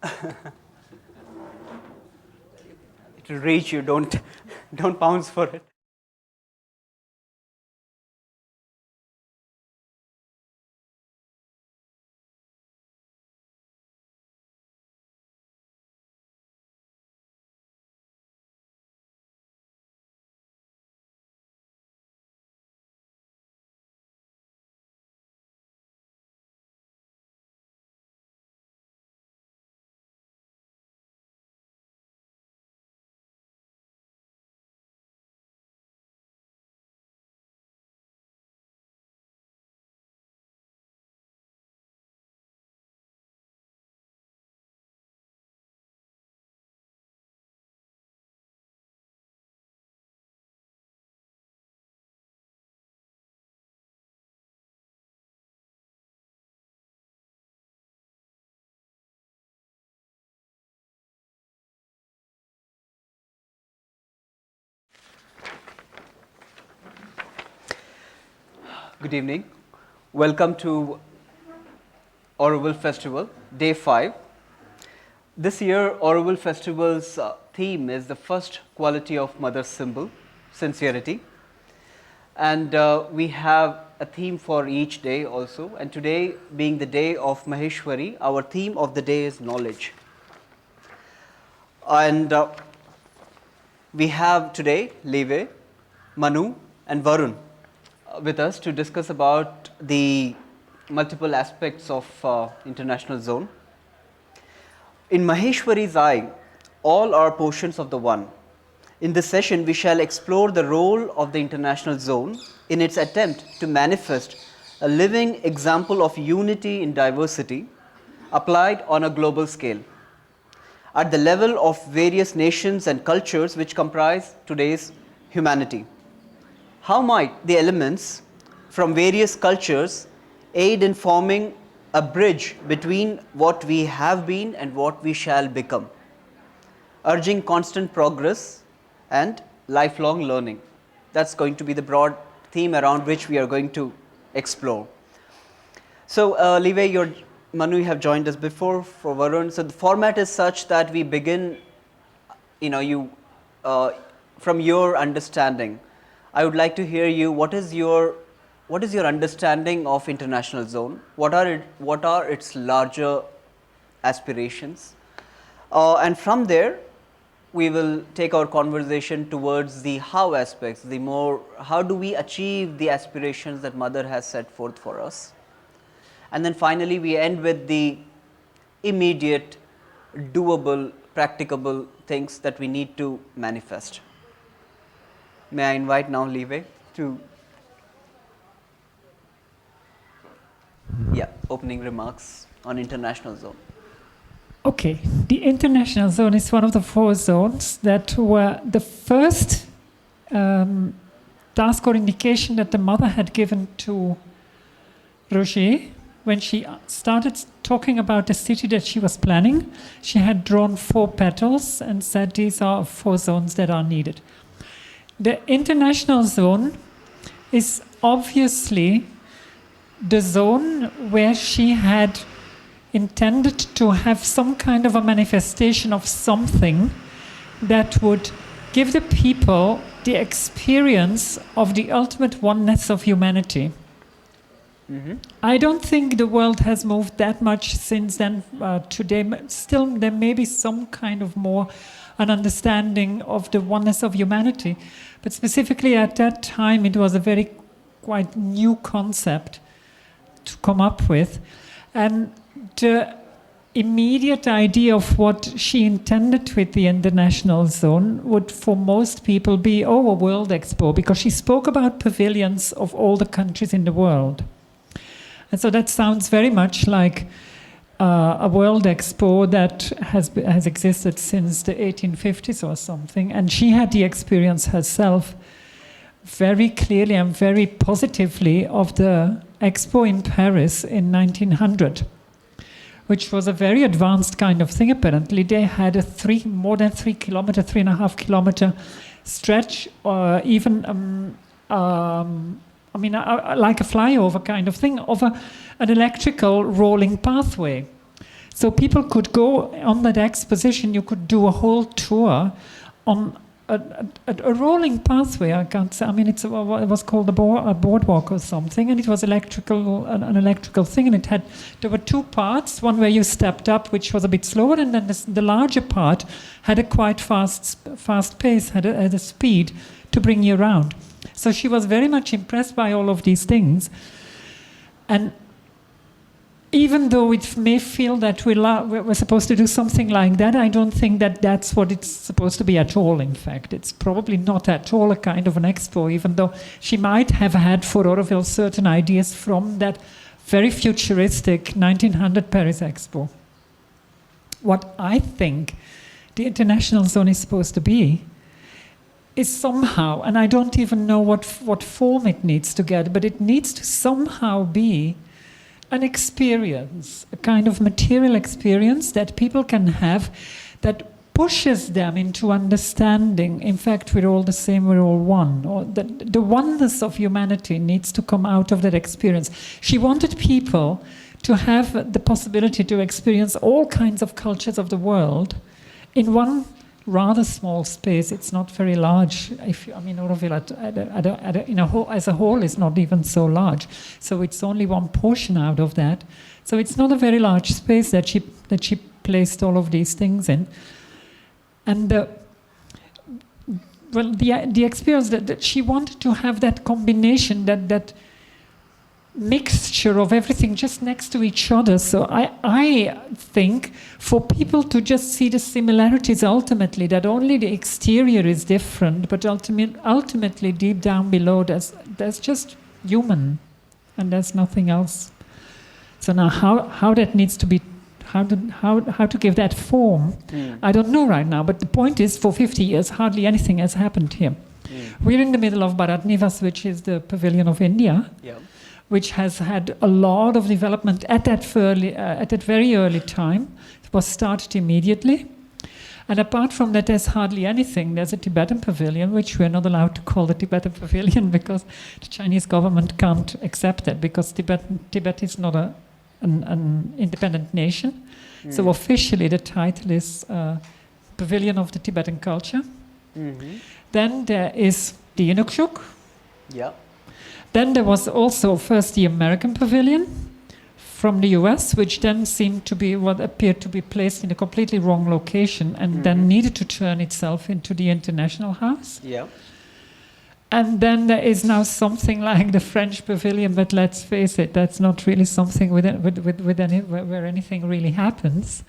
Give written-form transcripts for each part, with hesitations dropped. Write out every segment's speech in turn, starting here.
It will reach you. Don't pounce for it. Good evening. Welcome to Auroville Festival, Day 5. This year, Auroville Festival's theme is the first quality of Mother's symbol, sincerity. And we have a theme for each day also. And today, being the day of Maheshwari, our theme of the day is knowledge. And we have today Leve, Manu, and Varun with us to discuss about the multiple aspects of international zone. In Maheshwari's eye, all are portions of the one. In this session, we shall explore the role of the international zone in its attempt to manifest a living example of unity in diversity applied on a global scale at the level of various nations and cultures which comprise today's humanity. How might the elements from various cultures aid in forming a bridge between what we have been and what we shall become, urging constant progress and lifelong learning? That's going to be the broad theme around which we are going to explore. So, Leve, Manu, you have joined us before. For Varun, so the format is such that we begin, from your understanding. I would like to hear you. What is your understanding of international zone? What are its larger aspirations? And from there, we will take our conversation towards the how aspects, how do we achieve the aspirations that Mother has set forth for us? And then finally, we end with the immediate, doable, practicable things that we need to manifest. May I invite now Leve to opening remarks on international zone. Okay, the international zone is one of the 4 zones that were the first task or indication that the Mother had given to Roger when she started talking about the city that she was planning. She had drawn 4 petals and said these are 4 zones that are needed. The international zone is obviously the zone where she had intended to have some kind of a manifestation of something that would give the people the experience of the ultimate oneness of humanity. Mm-hmm. I don't think the world has moved that much since then. Today, still there may be some kind of more an understanding of the oneness of humanity. But specifically at that time, it was a quite new concept to come up with. And the immediate idea of what she intended with the international zone would for most people be, a World Expo, because she spoke about pavilions of all the countries in the world. And so that sounds very much like a World Expo that has existed since the 1850s or something. And she had the experience herself very clearly and very positively of the Expo in Paris in 1900, which was a very advanced kind of thing. Apparently, they had a more than 3 kilometer, 3.5 kilometer stretch, or even like a flyover kind of thing, of an electrical rolling pathway. So people could go on that exposition. You could do a whole tour on a rolling pathway. I can't say. I mean, it was called a boardwalk or something, and it was an electrical thing. And there were two parts. One where you stepped up, which was a bit slower, and then the larger part had a quite fast pace, had a speed to bring you around. So she was very much impressed by all of these things, and even though it may feel that we're supposed to do something like that, I don't think that that's what it's supposed to be at all, in fact. It's probably not at all a kind of an expo, even though she might have had for Auroville certain ideas from that very futuristic 1900 Paris Expo. What I think the international zone is supposed to be is somehow, and I don't even know what form it needs to get, but it needs to somehow be an experience, a kind of material experience that people can have that pushes them into understanding, in fact, we're all the same, we're all one. Or the oneness of humanity needs to come out of that experience. She wanted people to have the possibility to experience all kinds of cultures of the world in one rather small space. It's not very large. Auroville as a whole is not even so large. So it's only one portion out of that. So it's not a very large space that she placed all of these things in. And the experience that she wanted to have that combination, that mixture of everything just next to each other. So I think for people to just see the similarities ultimately, that only the exterior is different, but ultimately deep down below there's just human and there's nothing else. So now how that needs to be, how to give that form, I don't know right now, but the point is for 50 years hardly anything has happened here. We're in the middle of Bharat Nivas, which is the pavilion of India. Yeah. Which has had a lot of development at that very early time. It was started immediately. And apart from that, there's hardly anything. There's a Tibetan pavilion, which we're not allowed to call the Tibetan pavilion because the Chinese government can't accept it, because Tibet is not an independent nation. So officially the title is Pavilion of the Tibetan Culture. Then there is the Inukshuk. Yeah. Then there was also first the American pavilion from the US, which then seemed to be what appeared to be placed in a completely wrong location and then needed to turn itself into the international house. Yeah. And then there is now something like the French pavilion, but let's face it, that's not really something where anything really happens.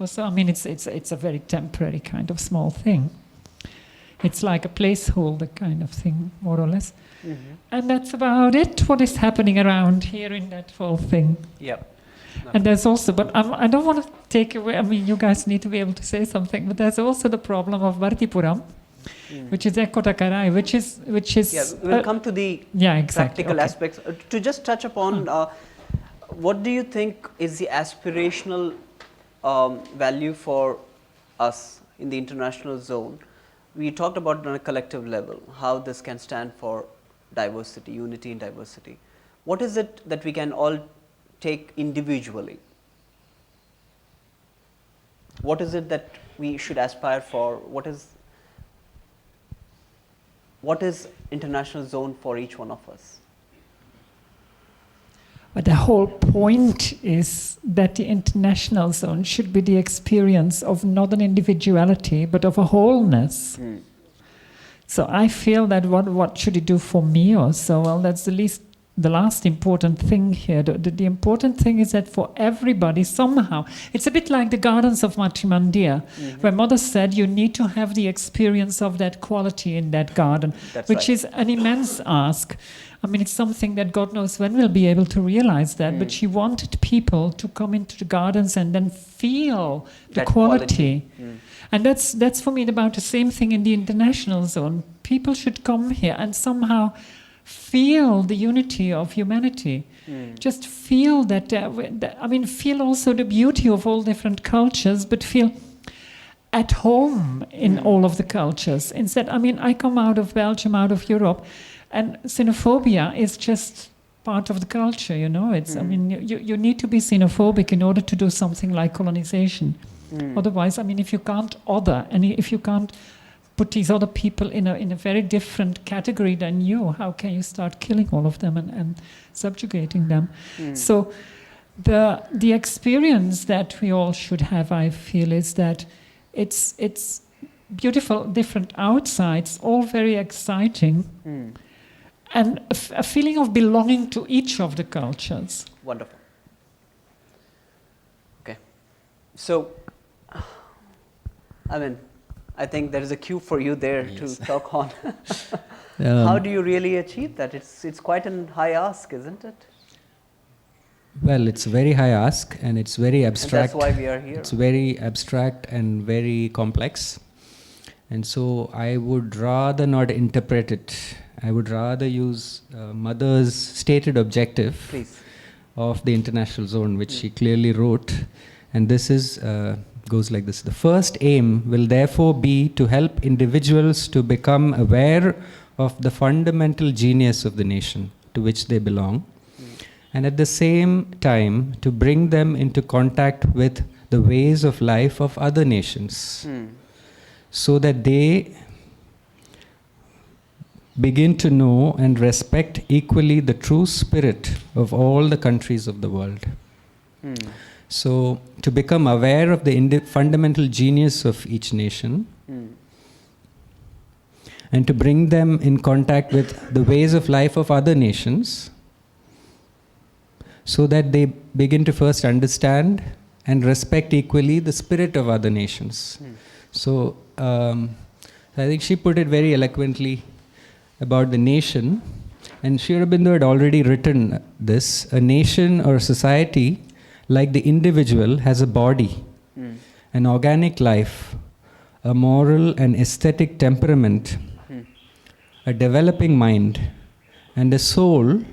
So, I mean, it's a very temporary kind of small thing. It's like a placeholder kind of thing, more or less. And that's about it, what is happening around here in that whole thing. Yep. And there's also, but I don't want to take away, I mean, you guys need to be able to say something, but there's also the problem of Bharatipuram, which is Ekotakarai, which is... Yeah, we'll come to the practical aspects. To just touch upon, what do you think is the aspirational value for us in the international zone? We talked about it on a collective level, how this can stand for diversity, unity in diversity. What is it that we can all take individually? What is it that we should aspire for? What is international zone for each one of us? But the whole point is that the international zone should be the experience of not an individuality, but of a wholeness. So I feel that what should it do for me or so? Well, that's the last important thing here. The important thing is that for everybody, somehow, it's a bit like the gardens of Matrimandir, where Mother said you need to have the experience of that quality in that garden, which is an immense ask. I mean, it's something that God knows when we'll be able to realize that, but she wanted people to come into the gardens and then feel the quality. And that's for me about the same thing in the international zone. People should come here and somehow feel the unity of humanity. Just feel that, feel also the beauty of all different cultures, but feel at home in all of the cultures. Instead, I come out of Belgium, out of Europe, and xenophobia is just part of the culture, you know. It's, I mean, you need to be xenophobic in order to do something like colonization. Otherwise, I mean, if you can't other, and if you can't put these other people in a very different category than you, how can you start killing all of them and subjugating them? So the experience that we all should have, I feel, is that it's beautiful, different outsides, all very exciting, and a feeling of belonging to each of the cultures. Wonderful. Okay. So, I mean, I think there is a cue for you there to talk on. How do you really achieve that? It's quite a high ask, isn't it? Well, it's a very high ask and it's very abstract. And that's why we are here. It's very abstract and very complex. And so I would rather not interpret it. I would rather use Mother's stated objective of the international zone, which she clearly wrote. And this is goes like this. The first aim will therefore be to help individuals to become aware of the fundamental genius of the nation to which they belong, and at the same time to bring them into contact with the ways of life of other nations, so that they begin to know and respect equally the true spirit of all the countries of the world. So, to become aware of the fundamental genius of each nation, and to bring them in contact with the ways of life of other nations, so that they begin to first understand and respect equally the spirit of other nations. So, I think she put it very eloquently about the nation, and Sri Aurobindo had already written this: a nation or society, like the individual, has a body, an organic life, a moral and aesthetic temperament, a developing mind, and a soul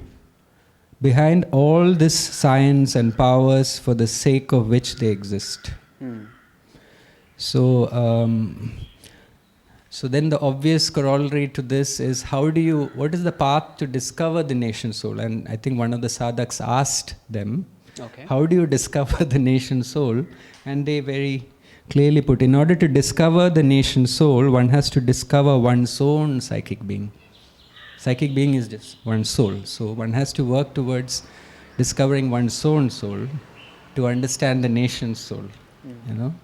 behind all this science and powers for the sake of which they exist. So, so then the obvious corollary to this is, what is the path to discover the nation soul? And I think one of the sadhaks asked them, how do you discover the nation soul? And they very clearly put, in order to discover the nation soul, one has to discover one's own psychic being. Psychic being is just one's soul. So one has to work towards discovering one's own soul to understand the nation's soul. You know.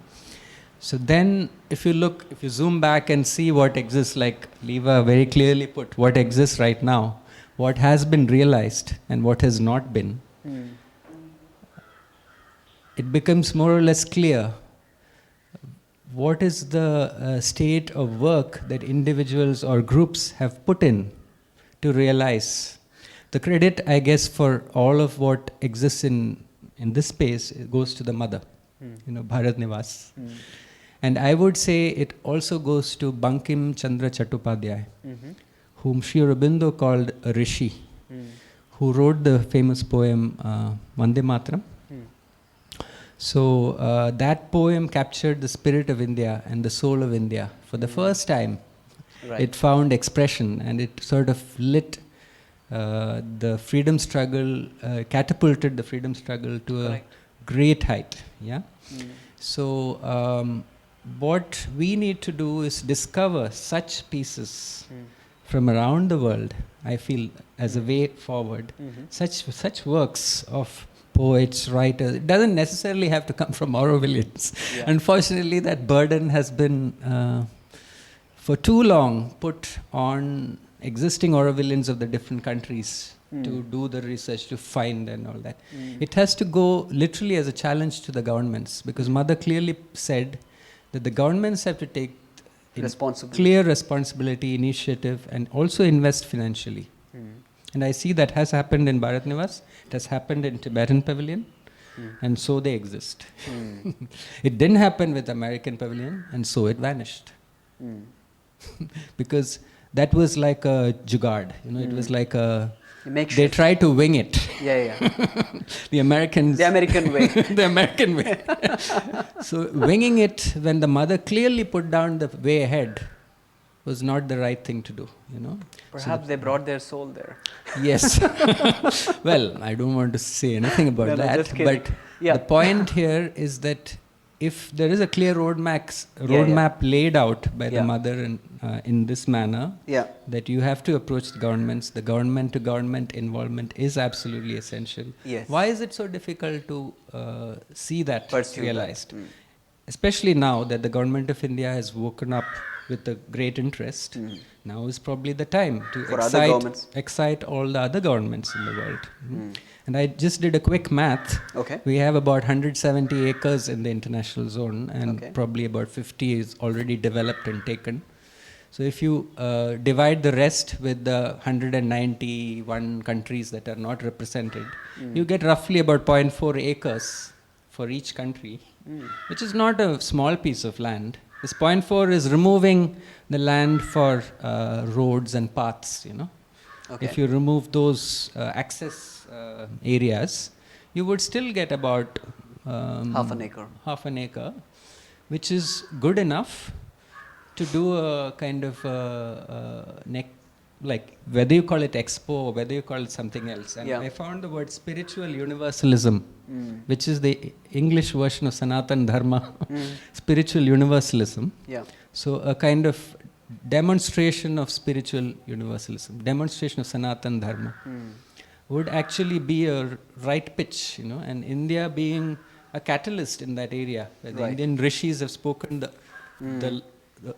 So then, if you zoom back and see what exists, like Leva very clearly put, what exists right now, what has been realized and what has not been, it becomes more or less clear what is the state of work that individuals or groups have put in to realize. The credit, I guess, for all of what exists in this space, it goes to the mother, Bharat Nivas. And I would say it also goes to Bankim Chandra Chattopadhyay, whom Sri Aurobindo called a rishi, who wrote the famous poem Vande Mataram. So that poem captured the spirit of India and the soul of India. For the first time, it found expression, and it sort of lit the freedom struggle, catapulted the freedom struggle to a great height. Yeah. So what we need to do is discover such pieces from around the world, I feel, as a way forward. Such works of poets, writers. It doesn't necessarily have to come from Aurovillians. Unfortunately, that burden has been for too long put on existing Aurovillians of the different countries to do the research, to find and all that. It has to go literally as a challenge to the governments, because Mother clearly said that the governments have to take clear responsibility, initiative, and also invest financially. And I see that has happened in Bharat Nivas, it has happened in Tibetan Pavilion, and so they exist. It didn't happen with American Pavilion, and so it vanished. Because that was like a jugaad, it was like they tried to wing it. The American way. The American way. So winging it, when the mother clearly put down the way ahead, was not the right thing to do, you know. Perhaps they brought their soul there. Yes. Well, I don't want to say anything about No, that, just kidding. but Yeah. the point here is that if there is a clear roadmap laid out by the mother and, in this manner, that you have to approach the governments, the government to government involvement is absolutely essential. Yes. Why is it so difficult to see that realized? That. Especially now that the government of India has woken up with a great interest, now is probably the time to excite all the other governments in the world. And I just did a quick math. Okay. We have about 170 acres in the international zone, and probably about 50 is already developed and taken. So if you divide the rest with the 191 countries that are not represented, you get roughly about 0.4 acres for each country, which is not a small piece of land. This 0.4 is removing the land for roads and paths, you know. Okay. If you remove those access areas, you would still get about half an acre, which is good enough to do a kind of like whether you call it expo or whether you call it something else. And I found the word spiritual universalism, which is the English version of Sanatan Dharma, spiritual universalism. So a kind of demonstration of spiritual universalism, demonstration of Sanatan Dharma would actually be a right pitch, you know, and India being a catalyst in that area. The Indian rishis have spoken the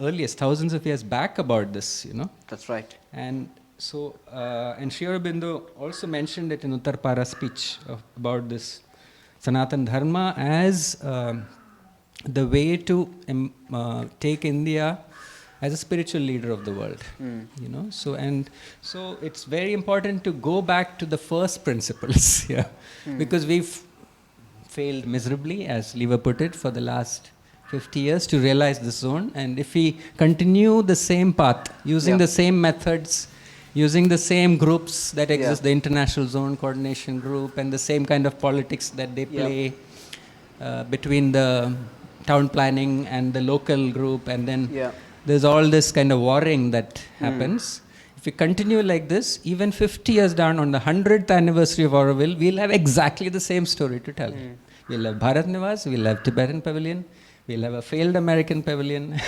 earliest, thousands of years back about this, you know. That's right. And so, and Sri Aurobindo also mentioned it in Uttarpara speech about this Sanatan Dharma as the way to take India as a spiritual leader of the world, you know. So, and so it's very important to go back to the first principles here, because we've failed miserably, as Lever put it, for the last 50 years to realize this zone. And if we continue the same path, using the same methods, using the same groups that exist, the International Zone Coordination Group, and the same kind of politics that they play between the town planning and the local group, and then there's all this kind of warring that happens. If we continue like this, even 50 years down on the 100th anniversary of Auroville, we'll have exactly the same story to tell. We'll have Bharat Nivas, we'll have Tibetan Pavilion, we'll have a failed American pavilion.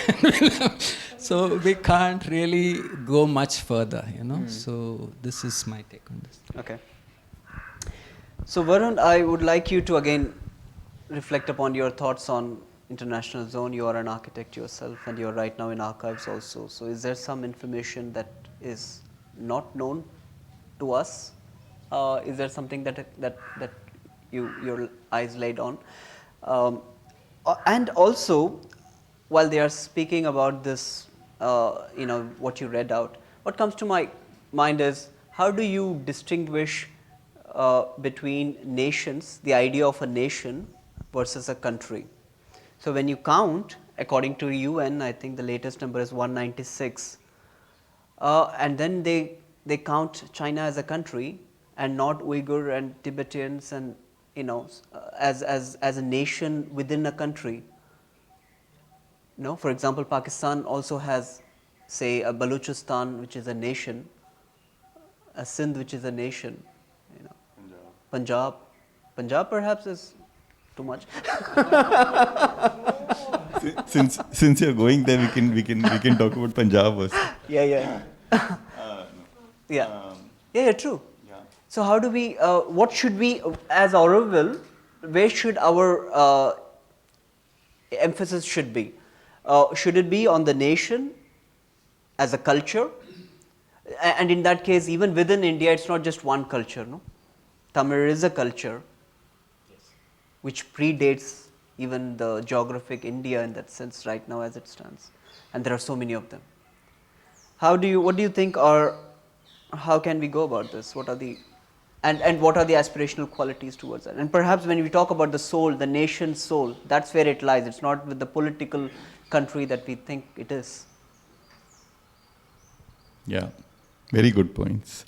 So we can't really go much further, you know. So this is my take on this. Okay. So Varun, I would like you to again reflect upon your thoughts on international zone. You are an architect yourself, and you're right now in archives also. So is there some information that is not known to us? Is there something that your eyes laid on? And also, while they are speaking about this, you know, what you read out, what comes to my mind is, how do you distinguish between nations, the idea of a nation versus a country? So when you count, according to UN, I think the latest number is 196, and then they count China as a country and not Uyghur and Tibetans and, you know, as a nation within a country. No, for example, Pakistan also has, say, a Baluchistan, which is a nation, a Sindh, which is a nation. You know, Punjab perhaps is too much. Since you're going there, we can talk about Punjab also. Yeah. True. Yeah. So how do we? What should we, as Auroville, where should our emphasis should be? Should it be on the nation as a culture? And in that case, even within India, it's not just one culture, no? Tamil is a culture which predates even the geographic India in that sense right now as it stands. And there are so many of them. What do you think how can we go about this? What are the, and what are the aspirational qualities towards that? And perhaps when we talk about the soul, the nation's soul, that's where it lies. It's not with the political country that we think it is. Yeah, very good points.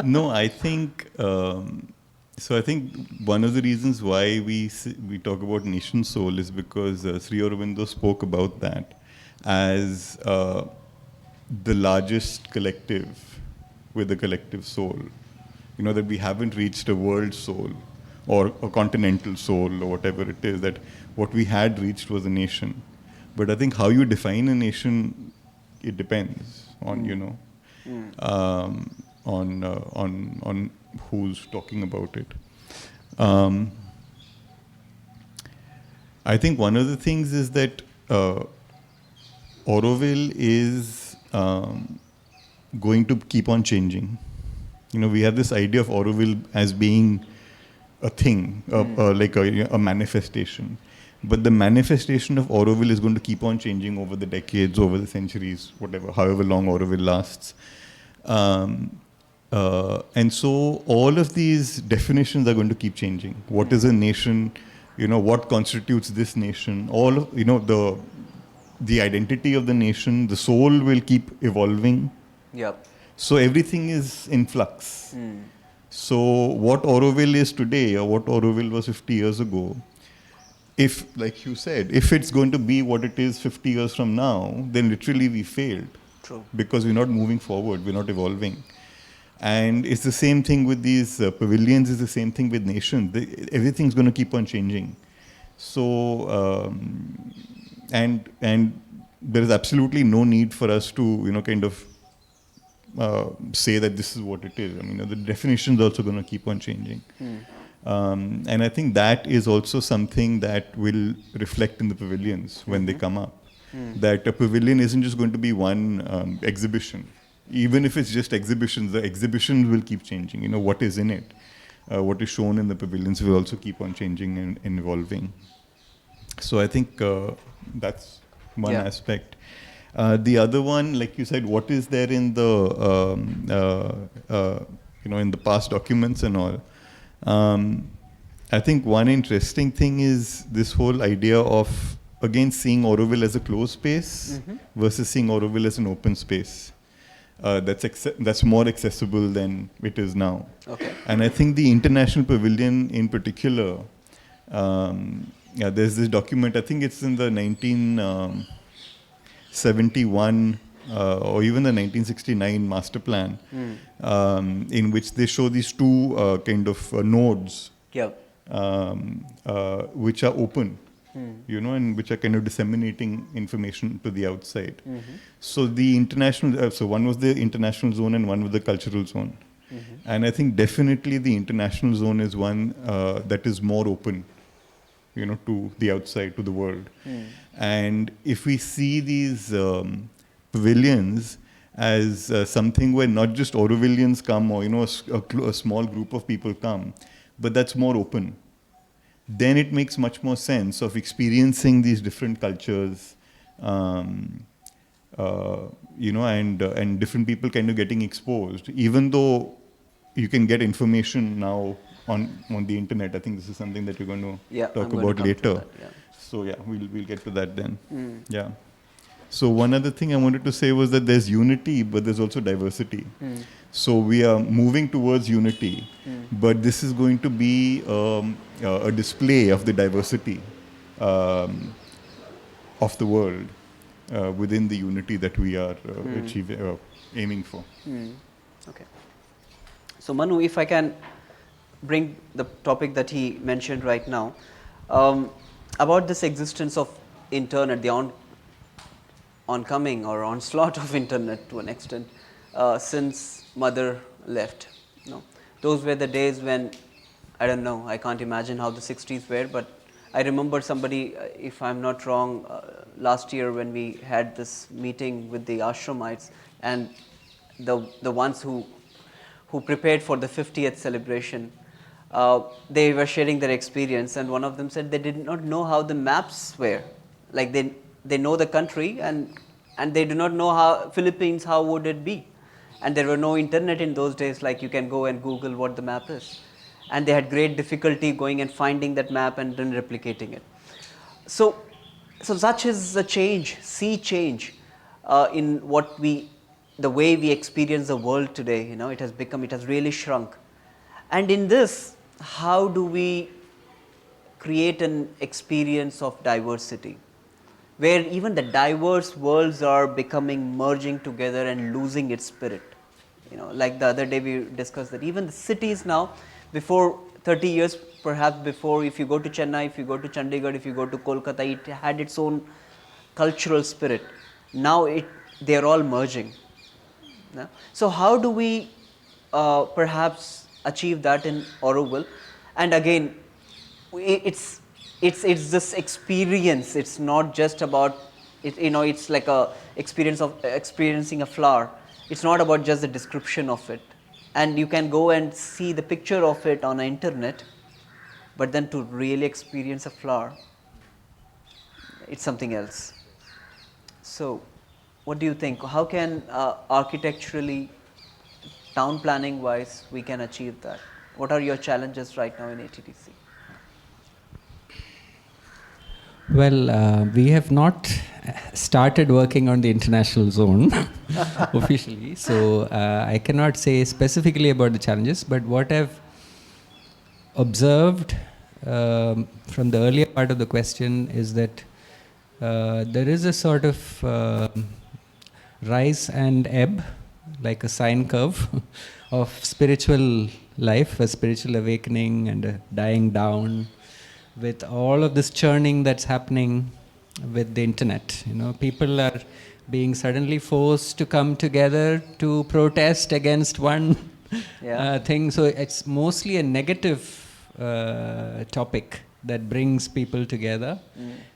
No, I think, so I think one of the reasons why we talk about nation soul is because Sri Aurobindo spoke about that. as the largest collective with a collective soul. That we haven't reached a world soul or a continental soul or whatever it is, that what we had reached was a nation. But I think how you define a nation, it depends on, on who's talking about it. I think one of the things is that Auroville is going to keep on changing. We have this idea of Auroville as being a thing, like a manifestation. But the manifestation of Auroville is going to keep on changing over the decades, over the centuries, whatever, however long Auroville lasts. And so all of these definitions are going to keep changing. What is a nation? What constitutes this nation? All of, the identity of the nation, the soul will keep evolving. Yep. So everything is in flux. So what Auroville is today, or what Auroville was 50 years ago, if, like you said, if it's going to be what it is 50 years from now, then literally we failed. True. Because we're not moving forward, we're not evolving. And it's the same thing with these pavilions, it's the same thing with nations. Everything's going to keep on changing. So, and there is absolutely no need for us to, kind of say that this is what it is. The definition is also going to keep on changing. And I think that is also something that will reflect in the pavilions when they come up. That a pavilion isn't just going to be one exhibition. Even if it's just exhibitions, the exhibitions will keep changing. What is in it, what is shown in the pavilions will also keep on changing and evolving. So I think that's one aspect. The other one, like you said, what is there in the in the past documents and all. I think one interesting thing is this whole idea of, again, seeing Auroville as a closed space versus seeing Auroville as an open space. That's more accessible than it is now. Okay. And I think the International Pavilion in particular, there's this document, I think it's in the 1971 or even the 1969 master plan, in which they show these two kind of nodes, which are open. And which are kind of disseminating information to the outside. So the international, so one was the international zone and one was the cultural zone. And I think definitely the international zone is one that is more open, to the outside, to the world. And if we see these pavilions as something where not just Aurovillians come or, a small group of people come, but that's more open, then it makes much more sense of experiencing these different cultures, and different people kind of getting exposed. Even though you can get information now on the internet, I think this is something that we're going to talk about later. So we'll get to that then. Yeah. So one other thing I wanted to say was that there's unity, but there's also diversity. So we are moving towards unity, but this is going to be a display of the diversity of the world within the unity that we are aiming for. Okay. So Manu, if I can bring the topic that he mentioned right now, about this existence of internet, the oncoming or onslaught of internet to an extent, since mother left. Those were the days when, I don't know, I can't imagine how the 60s were, but I remember somebody, if I'm not wrong, last year when we had this meeting with the ashramites and the ones who prepared for the 50th celebration, they were sharing their experience, and one of them said they did not know how the maps were. Like they know the country and they do not know how Philippines, how would it be? And there were no internet in those days, like you can go and Google what the map is. And they had great difficulty going and finding that map and then replicating it. So such is a change, sea change in the way we experience the world today. It has really shrunk. And in this, how do we create an experience of diversity? where even the diverse worlds are becoming merging together and losing its spirit. You know, like the other day we discussed that even the cities now, before 30 years perhaps before, if you go to Chennai, if you go to Chandigarh, if you go to Kolkata, it had its own cultural spirit. Now they are all merging. Yeah. So how do we perhaps achieve that in Auroville? And again, it's this experience. It's not just about it. You know, it's like a experience of experiencing a flower. It's not about just the description of it. And you can go and see the picture of it on the internet, but then to really experience a flower, it's something else. So, what do you think? How can architecturally, town planning wise, we can achieve that? What are your challenges right now in ATDC? Well, we have not started working on the international zone officially, so I cannot say specifically about the challenges, but what I've observed from the earlier part of the question is that there is a sort of rise and ebb, like a sine curve of spiritual life, a spiritual awakening and a dying down, with all of this churning that's happening with the internet. You know, people are being suddenly forced to come together to protest against one thing. So it's mostly a negative topic that brings people together,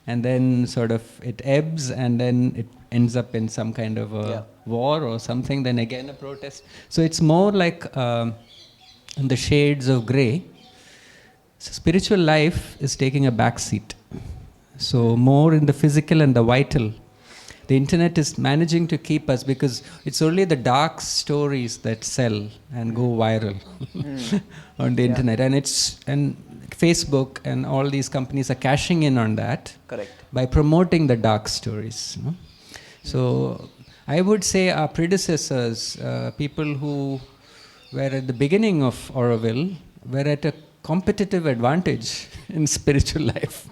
and then sort of it ebbs, and then it ends up in some kind of a war or something, then again a protest. So it's more like in the shades of grey. So spiritual life is taking a back seat. So more in the physical and the vital. The internet is managing to keep us, because it's only the dark stories that sell and go viral on the internet. And Facebook and all these companies are cashing in on that. Correct. By promoting the dark stories. You know? So I would say our predecessors, people who were at the beginning of Auroville, were at a competitive advantage in spiritual life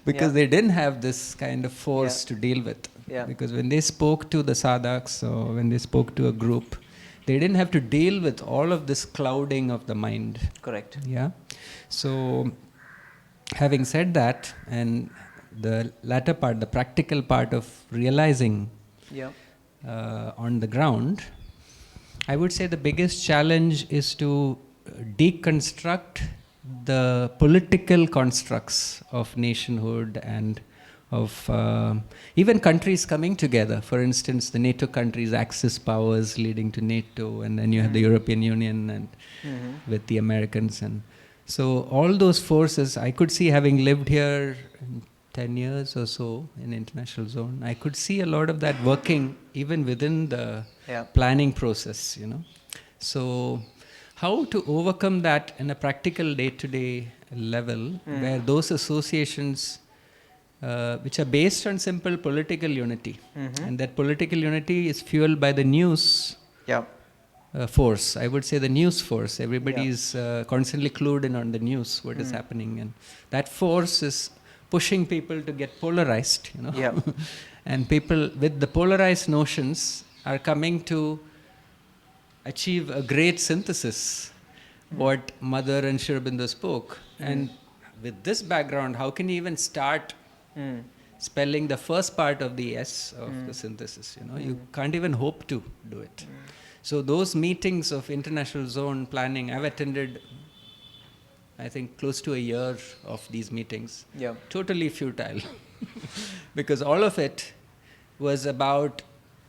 because they didn't have this kind of force to deal with. Because when they spoke to the sadhaks or when they spoke to a group, they didn't have to deal with all of this clouding of the mind. Correct. Yeah. So having said that, and the latter part, the practical part of realizing on the ground, I would say the biggest challenge is to deconstruct the political constructs of nationhood and of even countries coming together. For instance, the NATO countries, Axis powers leading to NATO, and then you have the European Union and with the Americans. And so all those forces, I could see, having lived here 10 years or so in international zone, I could see a lot of that working even within the planning process, you know. So how to overcome that in a practical day-to-day level, where those associations which are based on simple political unity, and that political unity is fueled by the news force. I would say the news force. Everybody is constantly clued in on the news, what is happening, and that force is pushing people to get polarized, you know. And people with the polarized notions are coming to achieve a great synthesis, what Mother and Sri Aurobindo spoke. And with this background, how can you even start spelling the first part of the S of the synthesis? You know, you can't even hope to do it. So those meetings of international zone planning, I've attended, I think, close to a year of these meetings. Totally futile. Because all of it was about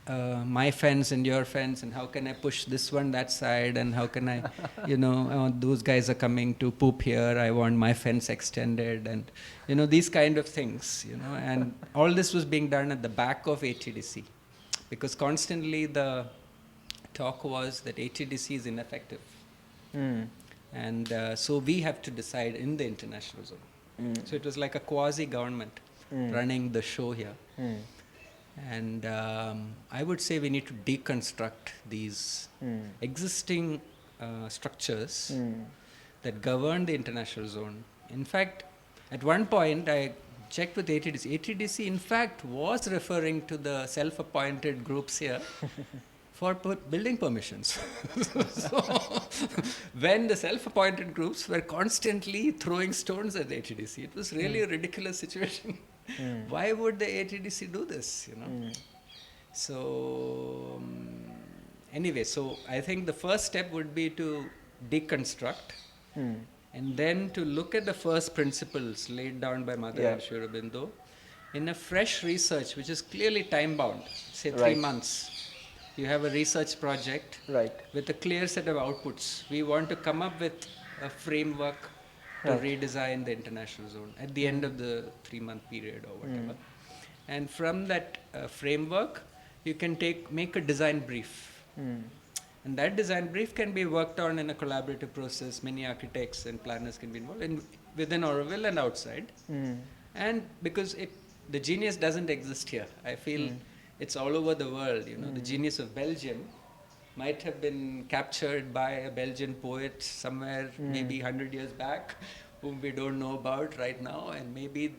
my fence and your fence, and how can I push this one that side, and how can I, you know, those guys are coming to poop here, I want my fence extended, and, you know, these kind of things, you know. And all this was being done at the back of ATDC, because constantly the talk was that ATDC is ineffective. And so we have to decide in the international zone. So it was like a quasi-government running the show here. And I would say we need to deconstruct these existing structures that govern the international zone. In fact, at one point I checked with ATDC. ATDC, in fact, was referring to the self-appointed groups here for building permissions. So, when the self-appointed groups were constantly throwing stones at the ATDC, it was really a ridiculous situation. Why would the ATDC do this, you know? So, anyway, so I think the first step would be to deconstruct and then to look at the first principles laid down by Mother and Sri Aurobindo in a fresh research, which is clearly time-bound, say 3 months. You have a research project with a clear set of outputs. We want to come up with a framework to redesign the international zone at the end of the 3-month period or whatever. And from that framework, you can make a design brief. And that design brief can be worked on in a collaborative process. Many architects and planners can be involved within Auroville and outside. And because the genius doesn't exist here, I feel it's all over the world. You know, the genius of Belgium might have been captured by a Belgian poet somewhere, maybe 100 years back, whom we don't know about right now. And maybe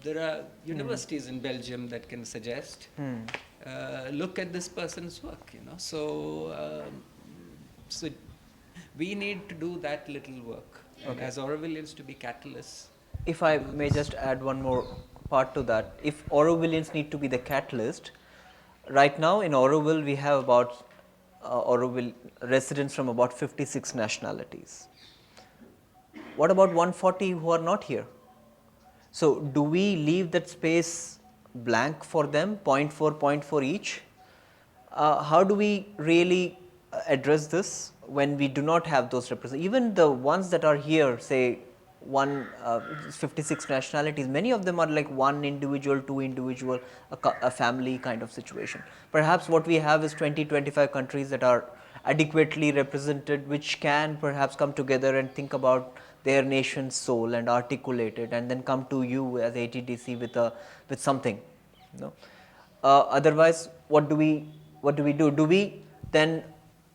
there are universities in Belgium that can suggest, look at this person's work, you know. So, so we need to do that little work. And as Aurovillians to be catalysts. If I may just add one more part to that, if Aurovillians need to be the catalyst, right now in Auroville we have about Auroville residents from about 56 nationalities. What about 140 who are not here? So, do we leave that space blank for them, 0.4 each? How do we really address this when we do not have those representatives? Even the ones that are here, say 56 nationalities, many of them are like one individual, two individual, a family kind of situation. Perhaps what we have is 20-25 countries that are adequately represented, which can perhaps come together and think about their nation's soul and articulate it, and then come to you as ATDC with something. You know? Otherwise, what do we do? Do we then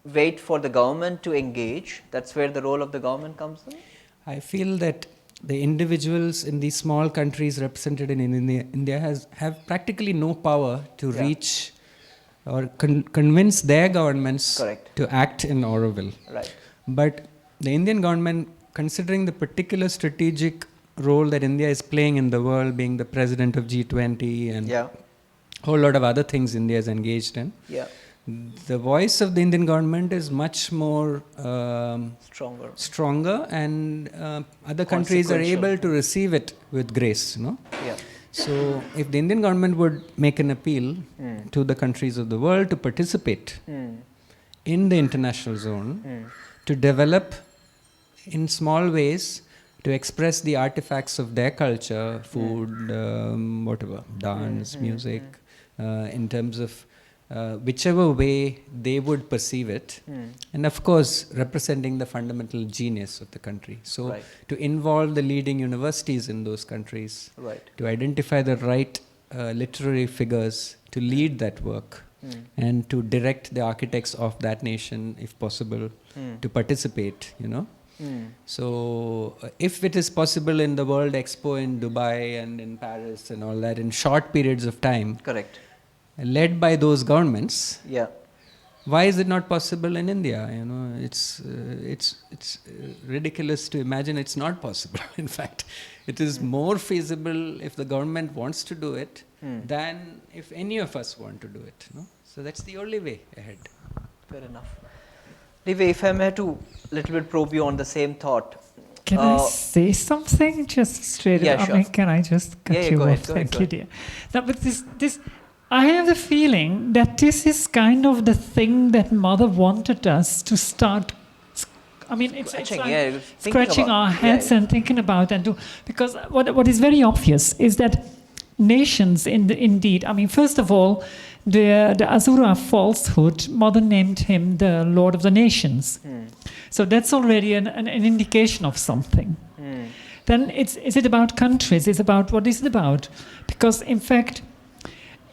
wait for the government to engage? That's where the role of the government comes in. I feel that the individuals in these small countries represented in India have practically no power to reach or convince their governments to act in Auroville. Right. But the Indian government, considering the particular strategic role that India is playing in the world, being the president of G20 and a whole lot of other things India is engaged in, the voice of the Indian government is much more stronger, and other countries are able to receive it with grace. You know? So, if the Indian government would make an appeal to the countries of the world to participate in the international zone, to develop in small ways, to express the artifacts of their culture, food, whatever, dance, music, in terms of whichever way they would perceive it, and of course representing the fundamental genius of the country. So to involve the leading universities in those countries, to identify the right literary figures to lead that work, and to direct the architects of that nation, if possible, to participate, you know. So if it is possible in the World Expo in Dubai and in Paris and all that, in short periods of time, led by those governments, why is it not possible in India? You know, it's ridiculous to imagine it's not possible. In fact, it is more feasible if the government wants to do it than if any of us want to do it. No? So that's the only way ahead. Fair enough. Live, if I may to little bit probe you on the same thought. Can I say something just straight up? Sure. I mean, can I just cut you off? Thank you, dear. Now, but this, I have the feeling that this is kind of the thing that Mother wanted us to start. I mean, it's like scratching our heads and thinking about and do, because what is very obvious is that nations, indeed, I mean, first of all, the Asura falsehood, Mother named him the Lord of the Nations. So that's already an indication of something. Then is it about countries? It's about, what is it about? Because in fact,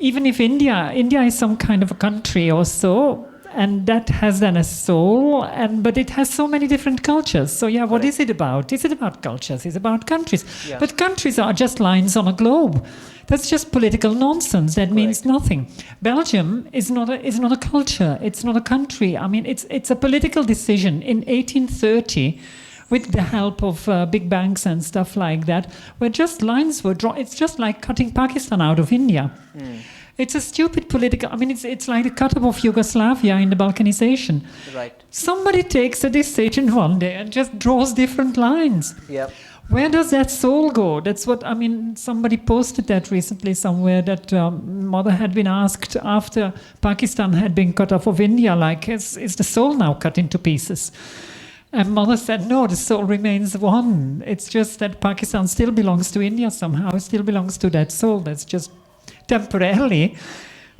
even if India is some kind of a country or so, and that has then a soul, but it has so many different cultures. So yeah, what is it about? Is it about cultures? Is it about countries? Yeah. But countries are just lines on a globe. That's just political nonsense. That means nothing. Belgium is not a culture. It's not a country. I mean, it's a political decision in 1830. With the help of big banks and stuff like that, where just lines were drawn. It's just like cutting Pakistan out of India. It's a stupid political. I mean, it's like the cut-up of Yugoslavia in the Balkanization. Right. Somebody takes a decision one day and just draws different lines. Yep. Where does that soul go? That's what, I mean, somebody posted that recently somewhere, that Mother had been asked after Pakistan had been cut off of India, like, is the soul now cut into pieces? And Mother said, no, the soul remains one. It's just that Pakistan still belongs to India somehow. It still belongs to that soul. That's just temporarily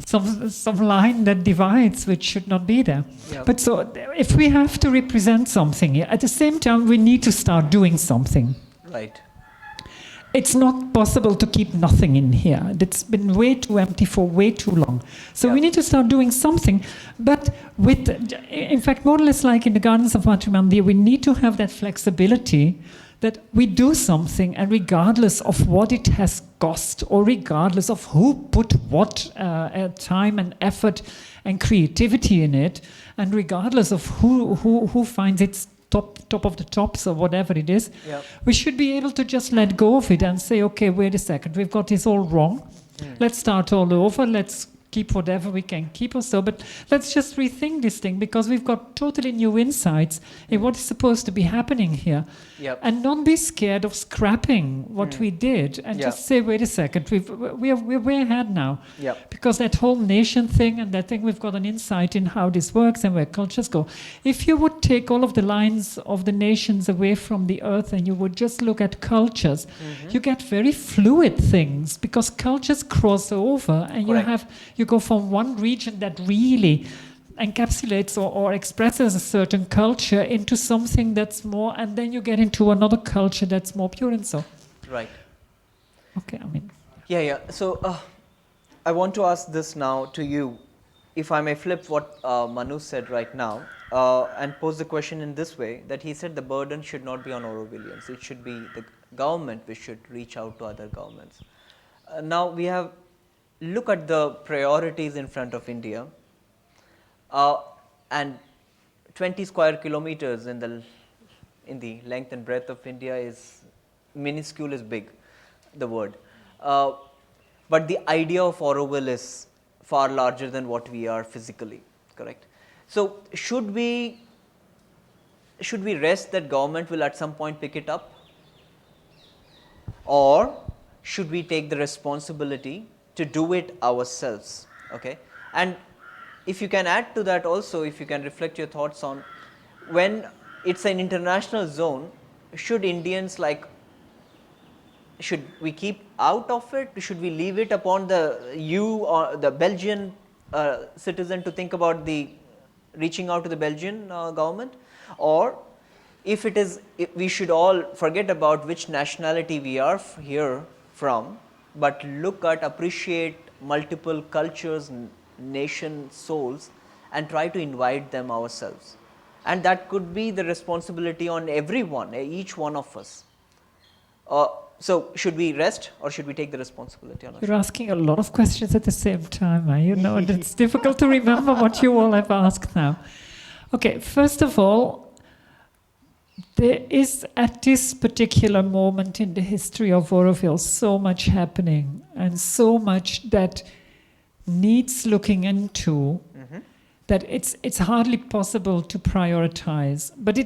some line that divides, which should not be there. Yep. But so if we have to represent something here, at the same time, we need to start doing something. Right. It's not possible to keep nothing in here. It's been way too empty for way too long. So we need to start doing something. But in fact, more or less like in the Gardens of Matrimandir, we need to have that flexibility that we do something, and regardless of what it has cost, or regardless of who put what time and effort and creativity in it, and regardless of who finds its top of the tops or whatever it is, we should be able to just let go of it and say, okay, wait a second, we've got this all wrong. Let's start all over. Let's keep whatever we can keep or so, but let's just rethink this thing, because we've got totally new insights in what is supposed to be happening here. And not be scared of scrapping what we did, and just say, wait a second, we're way ahead now. Because that whole nation thing and that thing, we've got an insight in how this works and where cultures go. If you would take all of the lines of the nations away from the earth and you would just look at cultures, you get very fluid things, because cultures cross over, and you go from one region that really encapsulates or expresses a certain culture into something that's more, and then you get into another culture that's more pure and so. Right. Okay, I mean. Yeah. So I want to ask this now to you, if I may flip what Manu said right now, and pose the question in this way, that he said the burden should not be on Aurovillians. It should be the government which should reach out to other governments. Now we have look at the priorities in front of India, and 20 square kilometers in the length and breadth of India is minuscule, is big, the word. But the idea of Auroville is far larger than what we are physically, correct? So should we rest that government will at some point pick it up, or should we take the responsibility to do it ourselves? Okay, and if you can add to that also, if you can reflect your thoughts on, when it's an international zone, should Indians should we keep out of it? Should we leave it upon the Belgian citizen to think about reaching out to the Belgian government? Or if we should all forget about which nationality we are here from, but appreciate multiple cultures, nation souls, and try to invite them ourselves. And that could be the responsibility on everyone, each one of us. So should we rest, or should we take the responsibility on ourselves? You're asking a lot of questions at the same time. You know, it's difficult to remember what you all have asked now. Okay, first of all, there is at this particular moment in the history of Auroville so much happening, and so much that needs looking into, that it's hardly possible to prioritize. But we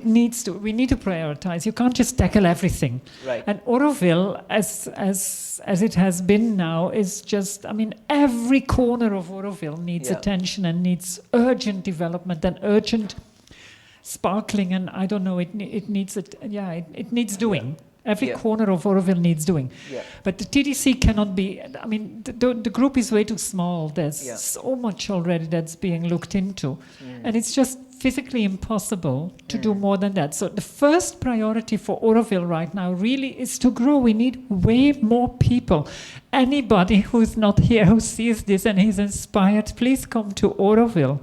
need to prioritize. You can't just tackle everything. Right. And Auroville, as it has been now, is just, I mean, every corner of Auroville needs attention and needs urgent development and urgent sparkling, and I don't know, it needs doing. Every corner of Auroville needs doing. But the TDC cannot be, I mean, the group is way too small. There's so much already that's being looked into. And it's just physically impossible to do more than that. So the first priority for Auroville right now really is to grow. We need way more people. Anybody who's not here, who sees this and is inspired, please come to Auroville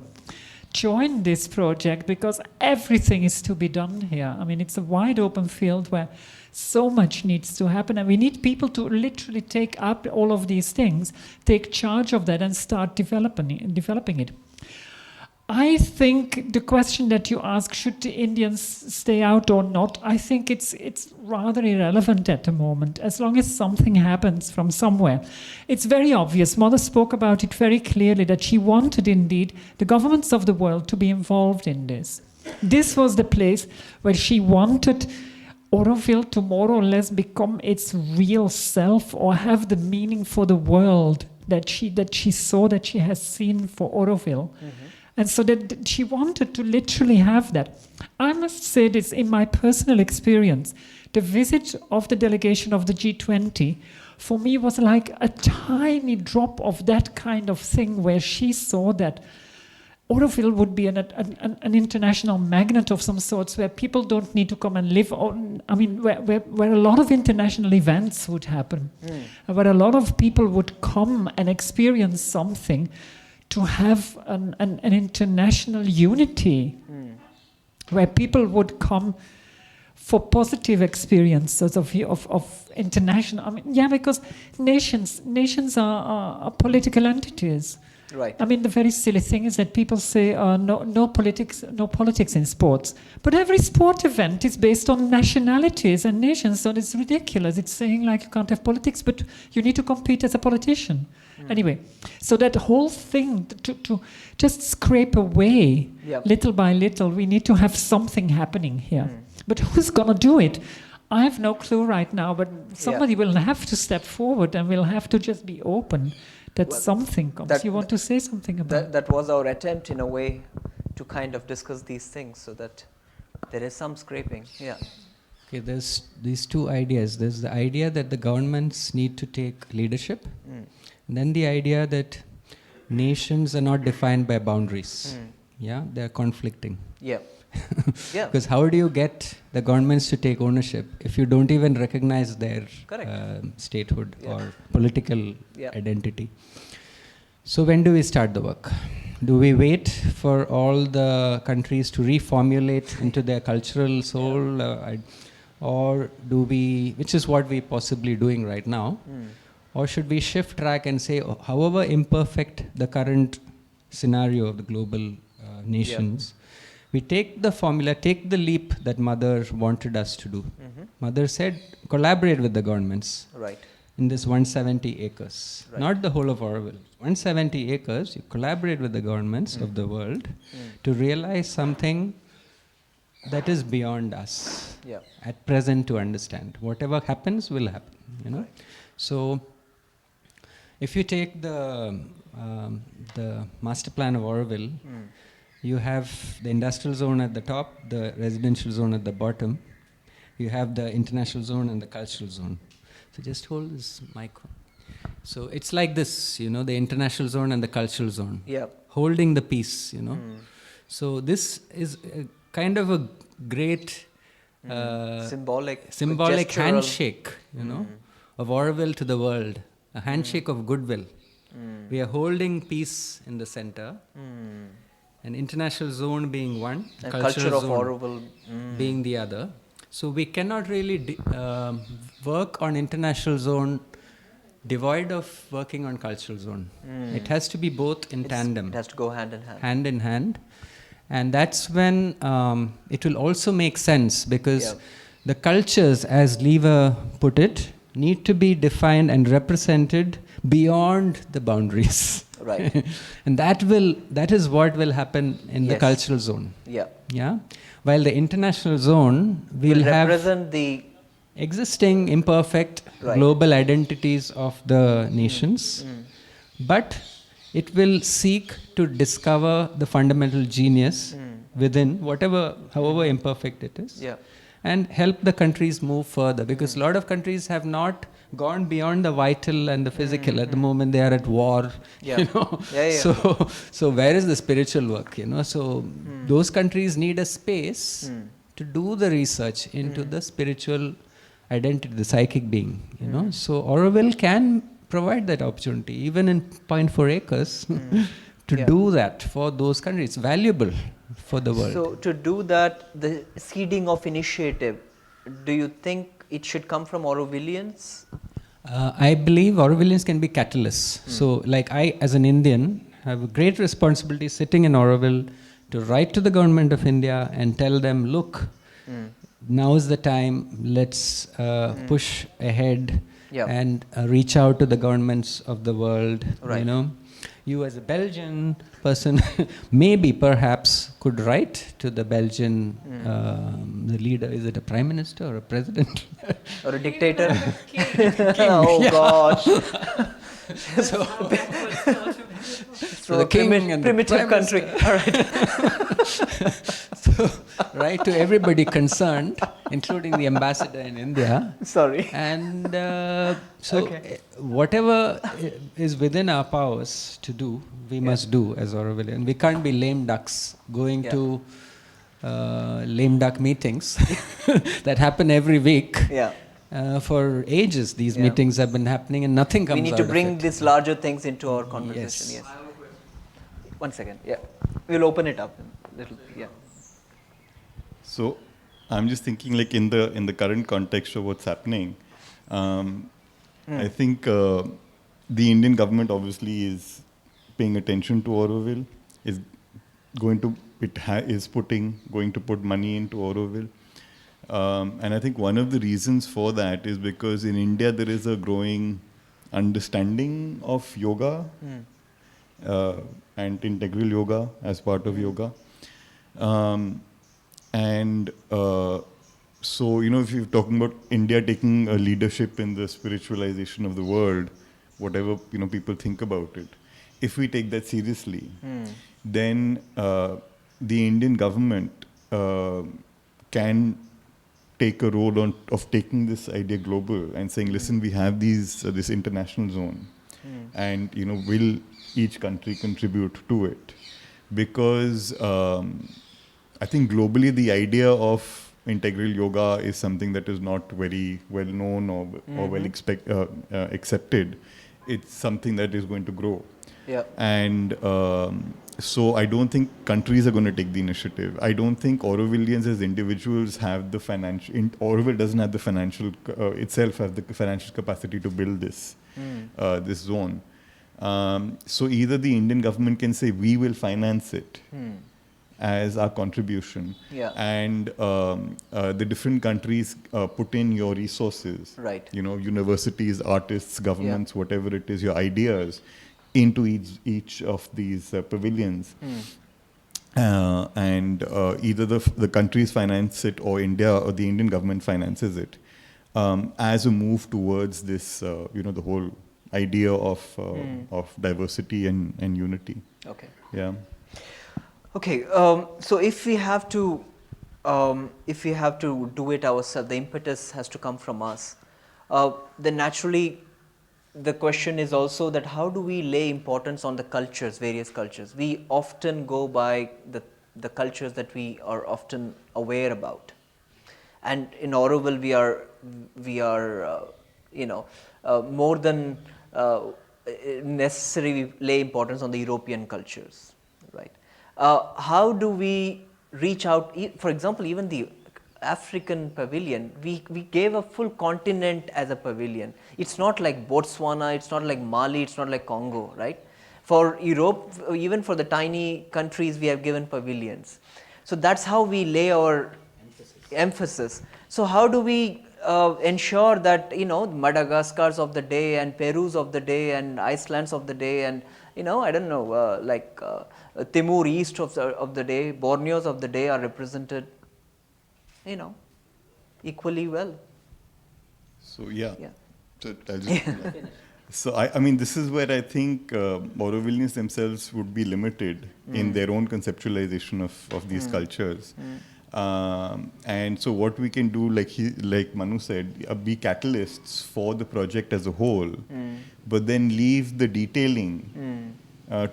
join this project because everything is to be done here. I mean, it's a wide open field where so much needs to happen, and we need people to literally take up all of these things, take charge of that, and start developing it. I think the question that you ask, should the Indians stay out or not, I think it's rather irrelevant at the moment, as long as something happens from somewhere. It's very obvious. Mother spoke about it very clearly, that she wanted indeed the governments of the world to be involved in this. This was the place where she wanted Auroville to more or less become its real self, or have the meaning for the world that she saw, that she has seen for Auroville. Mm-hmm. And so that she wanted to literally have that. I must say this, in my personal experience, the visit of the delegation of the G20 for me was like a tiny drop of that kind of thing, where she saw that Auroville would be an international magnet of some sorts, where people don't need to come and live on, I mean, where a lot of international events would happen, where a lot of people would come and experience something, to have an international unity, where people would come for positive experiences of international. I mean, yeah, because nations are political entities. Right. I mean, the very silly thing is that people say no politics in sports, but every sport event is based on nationalities and nations, so it's ridiculous. It's saying like you can't have politics, but you need to compete as a politician. Anyway, so that whole thing to just scrape away little by little, we need to have something happening here. But who's going to do it? I have no clue right now, but somebody will have to step forward, and we'll have to just be open that something comes. You want to say something about that? That was our attempt, in a way, to kind of discuss these things, so that there is some scraping. Yeah. Okay, there's these two ideas. There's the idea that the governments need to take leadership. And then the idea that nations are not defined by boundaries. Yeah, they're conflicting. Yeah. Because how do you get the governments to take ownership if you don't even recognize their statehood or political identity? So when do we start the work? Do we wait for all the countries to reformulate into their cultural soul? Or do we, which is what we're possibly doing right now, or should we shift track and say, however imperfect the current scenario of the global nations, we take the formula, take the leap that Mother wanted us to do. Mother said, collaborate with the governments in this 170 acres. Not the whole of Auroville. 170 acres, you collaborate with the governments of the world to realize something that is beyond us at present to understand. Whatever happens will happen, you know. So if you take the master plan of Auroville, you have the industrial zone at the top, the residential zone at the bottom. You have the international zone and the cultural zone. So just hold this mic. So it's like this, you know, the international zone and the cultural zone. Holding the peace, you know. So this is a kind of a great symbolic handshake, you know, of Auroville to the world. A handshake of goodwill. We are holding peace in the center. An international zone being one, and culture of Auroville being the other. So we cannot really work on international zone devoid of working on cultural zone. It has to be both in tandem. It has to go hand in hand. Hand in hand. And that's when it will also make sense, because the cultures, as Lever put it, need to be defined and represented beyond the boundaries. Right. And that is what will happen in the cultural zone. Yeah. While the international zone will represent the existing imperfect global identities of the nations, but it will seek to discover the fundamental genius within however imperfect it is, and help the countries move further, because a lot of countries have not gone beyond the vital and the physical. At the moment they are at war, you know. So where is the spiritual work, you know? So those countries need a space to do the research into the spiritual identity, the psychic being, you know. So Auroville can provide that opportunity, even in 0.4 acres, to do that for those countries. It's valuable for the world. So to do that, the seeding of initiative, do you think it should come from Aurovillians? I believe Aurovillians can be catalysts. So, like I, as an Indian, have a great responsibility sitting in Auroville to write to the government of India and tell them, look, now is the time, let's push ahead and reach out to the governments of the world. Right. You know, you as a Belgian person, maybe perhaps could write to the Belgian the leader. Is it a prime minister or a president? Or a dictator? Oh gosh. So the king and primitive the prime country. All right. So, right to everybody concerned, including the ambassador in India. Sorry. And whatever is within our powers to do, we must do as Auroville. And we can't be lame ducks going to lame duck meetings that happen every week. Yeah. For ages, these meetings have been happening and nothing comes out. We need to bring these larger things into our conversation. Yes. 1 second. Yeah. We'll open it up a little. Yeah. So I'm just thinking, like in the current context of what's happening, I think the Indian government obviously is paying attention to Auroville, is going to put money into Auroville. And I think one of the reasons for that is because in India there is a growing understanding of yoga and integral yoga as part of yoga. So, you know, if you're talking about India taking a leadership in the spiritualization of the world, whatever, you know, people think about it, if we take that seriously, then the Indian government can take a role of taking this idea global and saying, listen, we have this international zone, and, you know, will each country contribute to it? Because I think globally the idea of integral yoga is something that is not very well known or well accepted. It's something that is going to grow. Yeah. And so I don't think countries are going to take the initiative. I don't think Aurovillians as individuals have the financial... Auroville doesn't have the financial... itself have the financial capacity to build this zone. So either the Indian government can say, we will finance it as our contribution, and the different countries put in your resources, right? You know, universities, artists, governments, whatever it is, your ideas, into each of these pavilions, and either the countries finance it, or India or the Indian government finances it, as a move towards this, you know, the whole idea of diversity and unity. Okay. Yeah. Okay. So if we have to do it ourselves, the impetus has to come from us. Then naturally, the question is also that how do we lay importance on the cultures, various cultures? We often go by the cultures that we are often aware about, and in Auroville we are you know, more than necessary, we lay importance on the European cultures, right? How do we reach out? For example, even the African pavilion, we gave a full continent as a pavilion. It's not like Botswana, it's not like Mali, it's not like Congo, right? For Europe, even for the tiny countries, we have given pavilions. So that's how we lay our emphasis. So how do we ensure that, you know, Madagascars of the day and Perus of the day and Icelands of the day and, you know, I don't know, like Timor East of the day, Borneos of the day are represented, you know, equally well. So so I'll just, so I mean, this is where I think Aurovillians themselves would be limited in their own conceptualization of these cultures. And so what we can do, like Manu said, be catalysts for the project as a whole, but then leave the detailing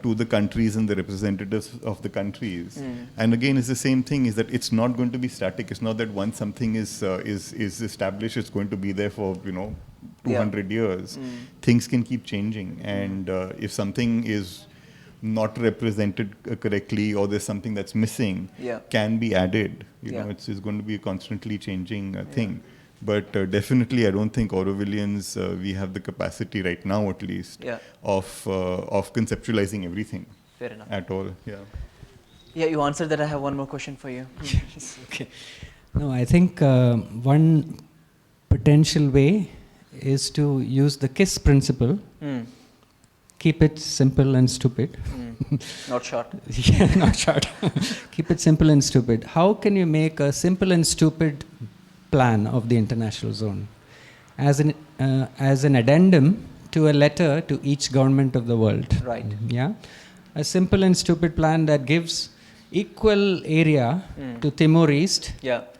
to the countries and the representatives of the countries. And again, it's the same thing, is that it's not going to be static. It's not that once something is established, it's going to be there for, you know, 200 years. Things can keep changing. And if something is not represented correctly, or there's something that's missing, can be added. You know, it's going to be a constantly changing thing. But definitely, I don't think Aurovillians, we have the capacity right now, at least, of conceptualizing everything. Fair enough. At all, Yeah, you answered that. I have one more question for you. Yes, okay. No, I think one potential way is to use the KISS principle. Keep it simple and stupid. Not short. Yeah, not short. Keep it simple and stupid. How can you make a simple and stupid plan of the international zone as an addendum to a letter to each government of the world? Right. Yeah. A simple and stupid plan that gives equal area to Timor East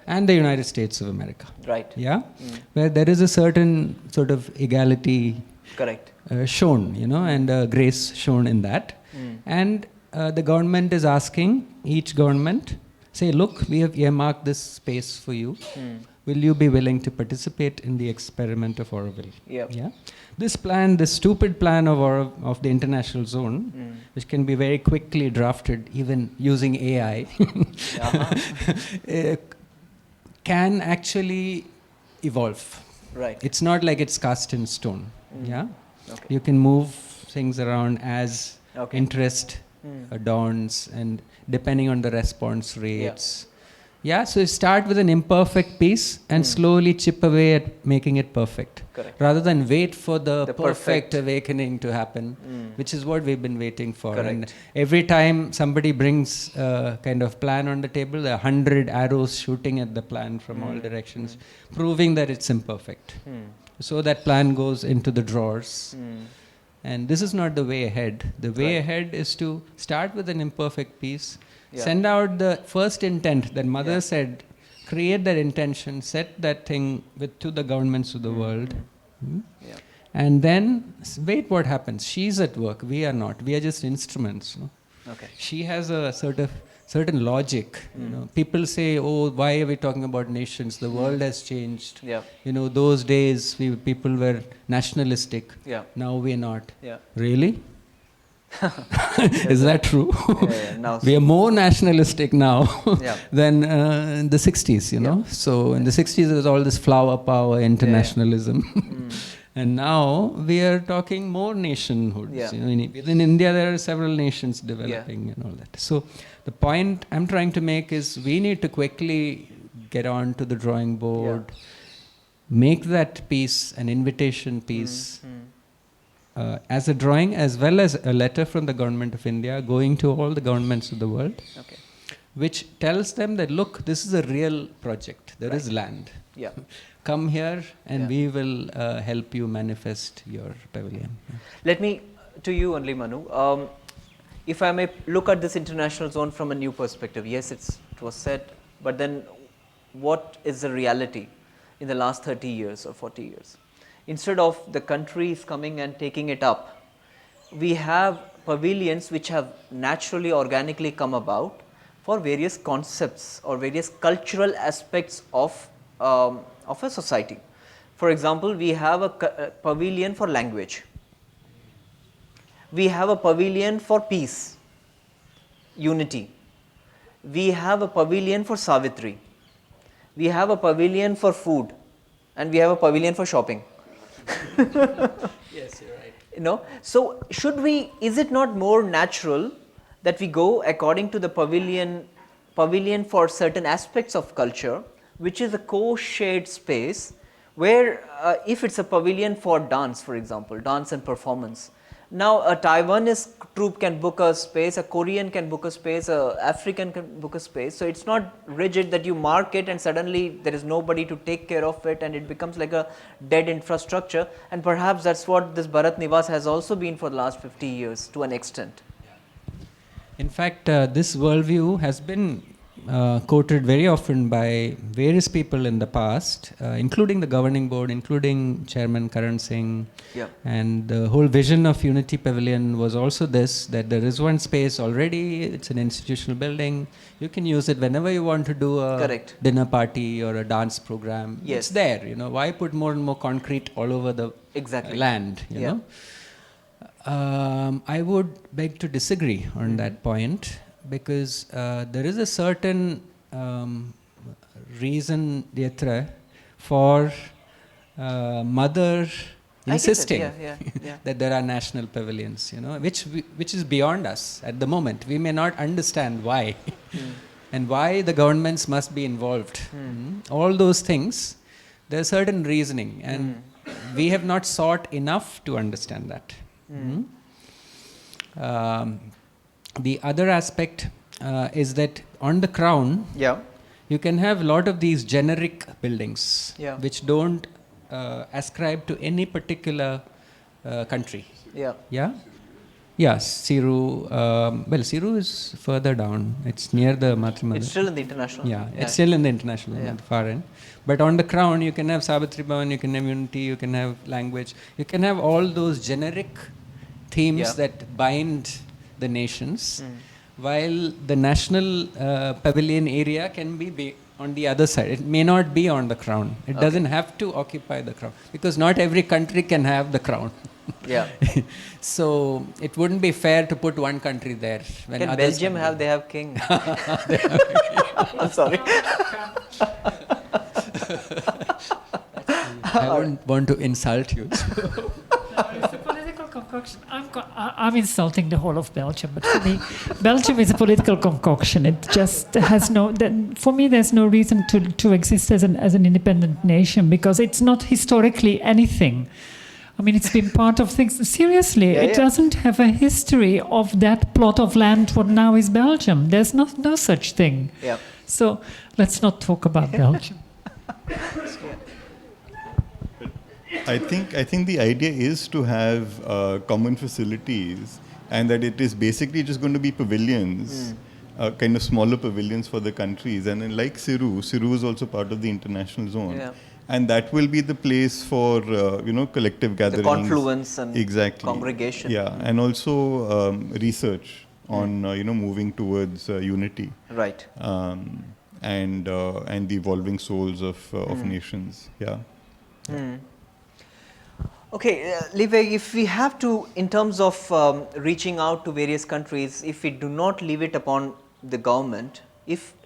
and the United States of America. Right. Yeah. Where there is a certain sort of equality. Correct. Shown, you know, and grace shown in that. And the government is asking each government, say, look, we have earmarked this space for you. Will you be willing to participate in the experiment of Auroville? Yeah. This plan, this stupid plan of the international zone, which can be very quickly drafted, even using AI, can actually evolve. Right. It's not like it's cast in stone. Yeah. Okay. You can move things around as Okay. interest dawns, and depending on the response rates. Yeah, so you start with an imperfect piece and slowly chip away at making it perfect. Correct. Rather than wait for the perfect perfect awakening to happen, which is what we've been waiting for. Correct. And every time somebody brings a kind of plan on the table, there are 100 arrows shooting at the plan from all directions, proving that it's imperfect. So that plan goes into the drawers. And this is not the way ahead. The way ahead is to start with an imperfect piece, send out the first intent that Mother said, create that intention, set that thing to the governments of the world. And then wait what happens. She's at work, we are not. We are just instruments. No? Okay. She has a certain logic. You know, people say, "Oh, why are we talking about nations? The world has changed." You know, those days people were nationalistic. Now we're not. Really? Is that true? Now we are more nationalistic now than in the 60s. You know, so in the 60s there was all this flower power, internationalism. And now we are talking more nationhoods. You know, within India, there are several nations developing and all that. So the point I'm trying to make is we need to quickly get on to the drawing board, make that piece an invitation piece as a drawing, as well as a letter from the government of India going to all the governments of the world, which tells them that, look, this is a real project. There is land. Come here and we will help you manifest your pavilion. Let me, to you only, Manu, if I may look at this international zone from a new perspective. Yes, it was said, but then what is the reality in the last 30 years or 40 years? Instead of the countries coming and taking it up, we have pavilions which have naturally, organically come about for various concepts or various cultural aspects of a society. For example, we have a pavilion for language. We have a pavilion for peace, unity. We have a pavilion for Savitri. We have a pavilion for food, and we have a pavilion for shopping. Yes, you're right. You know, so is it not more natural that we go according to the pavilion for certain aspects of culture, which is a co-shared space where if it's a pavilion for dance, for example, dance and performance, now a Taiwanese troupe can book a space, a Korean can book a space, a African can book a space. So it's not rigid that you mark it and suddenly there is nobody to take care of it and it becomes like a dead infrastructure. And perhaps that's what this Bharat Nivas has also been for the last 50 years to an extent. In fact, this worldview has been quoted very often by various people in the past, including the governing board, including Chairman Karan Singh. And the whole vision of Unity Pavilion was also this, that there is one space already, it's an institutional building, you can use it whenever you want to do a dinner party or a dance program. It's there, you know, why put more and more concrete all over the land, you know? I would beg to disagree on that point, because there is a certain reason, Yatra, for mother insisting that there are national pavilions, which is beyond us at the moment. We may not understand why and why the governments must be involved. All those things, there's certain reasoning, and we have not sought enough to understand that. The other aspect is that on the crown, you can have a lot of these generic buildings which don't ascribe to any particular country. Yes, Siru. Well, Siru is further down. It's near the Matrimala. It's still in the international. It's still in the international, at the far end. But on the crown, you can have Savitri Bhavan, you can have unity, you can have language, you can have all those generic themes that bind the nations, while the national pavilion area can be on the other side. It may not be on the crown. It doesn't have to occupy the crown, because not every country can have the crown. So it wouldn't be fair to put one country there. When can Belgium have? They have king. I'm sorry. I wouldn't want to insult you. It's a political concoction. I'm insulting the whole of Belgium, but for me, Belgium is a political concoction. It just has for me, there's no reason to exist as an independent nation, because it's not historically anything. I mean, it's been part of things. Seriously, it doesn't have a history of that plot of land what now is Belgium. There's no such thing. So let's not talk about Belgium. I think the idea is to have common facilities, and that it is basically just going to be pavilions, kind of smaller pavilions for the countries. And then, like Siru is also part of the international zone. And that will be the place for collective gatherings, the confluence and congregation. And also research on moving towards unity, and the evolving souls of nations. Okay, Live, if we have to, in terms of reaching out to various countries, if we do not leave it upon the government,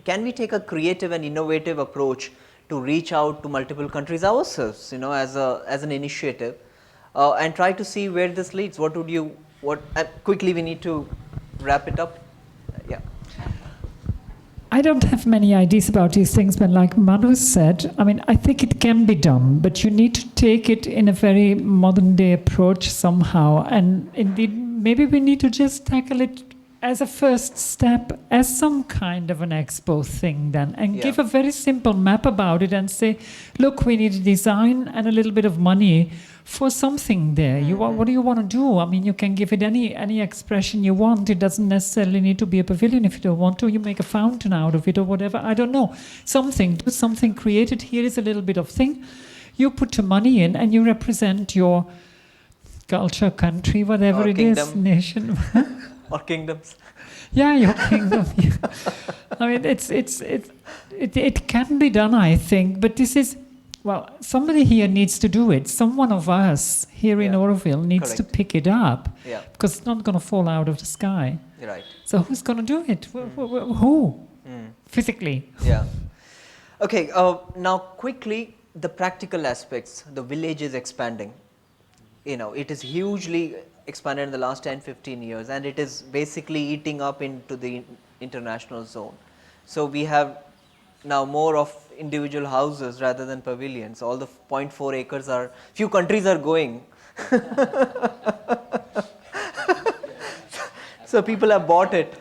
can we take a creative and innovative approach to reach out to multiple countries ourselves, as an initiative, and try to see where this leads? Quickly, we need to wrap it up. I don't have many ideas about these things, but like Manu said, I mean, I think it can be done, but you need to take it in a very modern day approach somehow. And indeed, maybe we need to just tackle it as a first step, as some kind of an expo thing then, and give a very simple map about it and say, look, we need a design and a little bit of money for something there. What do you want to do? I mean, you can give it any expression you want. It doesn't necessarily need to be a pavilion if you don't want to. You make a fountain out of it or whatever. I don't know. Do something created. Here is a little bit of thing. You put your money in and you represent your culture, country, whatever it is, nation. Or kingdoms. Your kingdom. I mean, it can be done, I think, but this is, somebody here needs to do it. Someone of us here in Auroville needs to pick it up, because it's not going to fall out of the sky. So who's going to do it? Who? Physically. Okay, now quickly, the practical aspects. The village is expanding. It is hugely expanded in the last 10-15 years, and it is basically eating up into the international zone. So we have now more of individual houses rather than pavilions. All the 0.4 acres few countries are going. So people have bought it,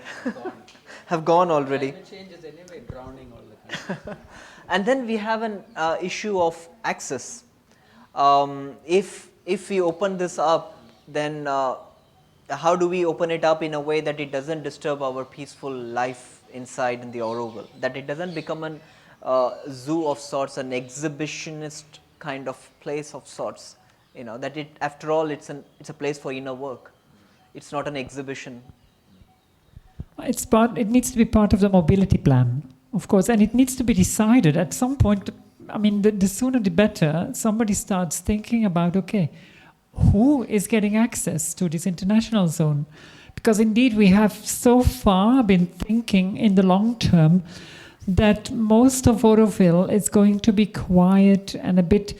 have gone already. Climate change is anyway drowning all the countries. And then we have an issue of access. If we open this up, then how do we open it up in a way that it doesn't disturb our peaceful life inside in the Auroville, that it doesn't become a zoo of sorts, an exhibitionist kind of place of sorts, that after all it's a place for inner work. It's not an exhibition. It needs to be part of the mobility plan, of course, and it needs to be decided at some point. I mean, the sooner the better. Somebody starts thinking about, okay, who is getting access to this international zone? Because indeed we have so far been thinking in the long term that most of Auroville is going to be quiet and a bit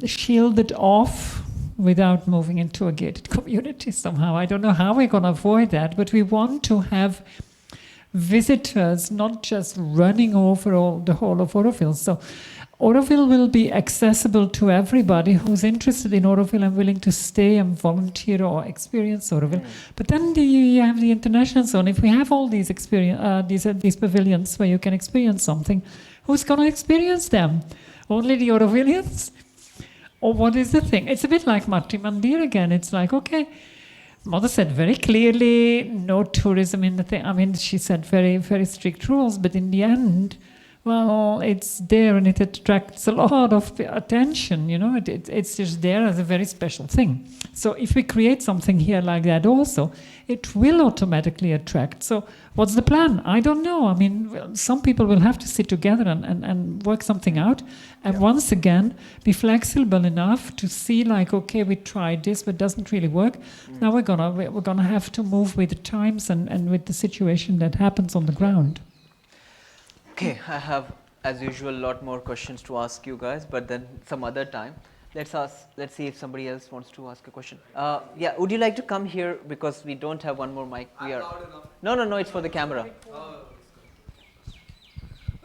shielded off without moving into a gated community somehow. I don't know how we're going to avoid that, but we want to have visitors not just running over the whole of Auroville. So Auroville will be accessible to everybody who's interested in Auroville and willing to stay and volunteer or experience Auroville. But then you have the international zone. If we have all these these pavilions where you can experience something, who's going to experience them? Only the Aurovillians? Or what is the thing? It's a bit like Mati Mandir again. It's like, okay, Mother said very clearly, no tourism in the thing. I mean, she said very, very strict rules, but in the end, well, it's there and it attracts a lot of attention, you know, it's just there as a very special thing. So if we create something here like that also, it will automatically attract. So what's the plan? I don't know. I mean, some people will have to sit together and work something out. And once again, be flexible enough to see like, okay, we tried this, but it doesn't really work. Now we're gonna have to move with the times and with the situation that happens on the ground. Okay, I have, as usual, a lot more questions to ask you guys, but then some other time. Let's see if somebody else wants to ask a question. Yeah, would you like to come here, because we don't have one more mic. We are. No, it's for the camera.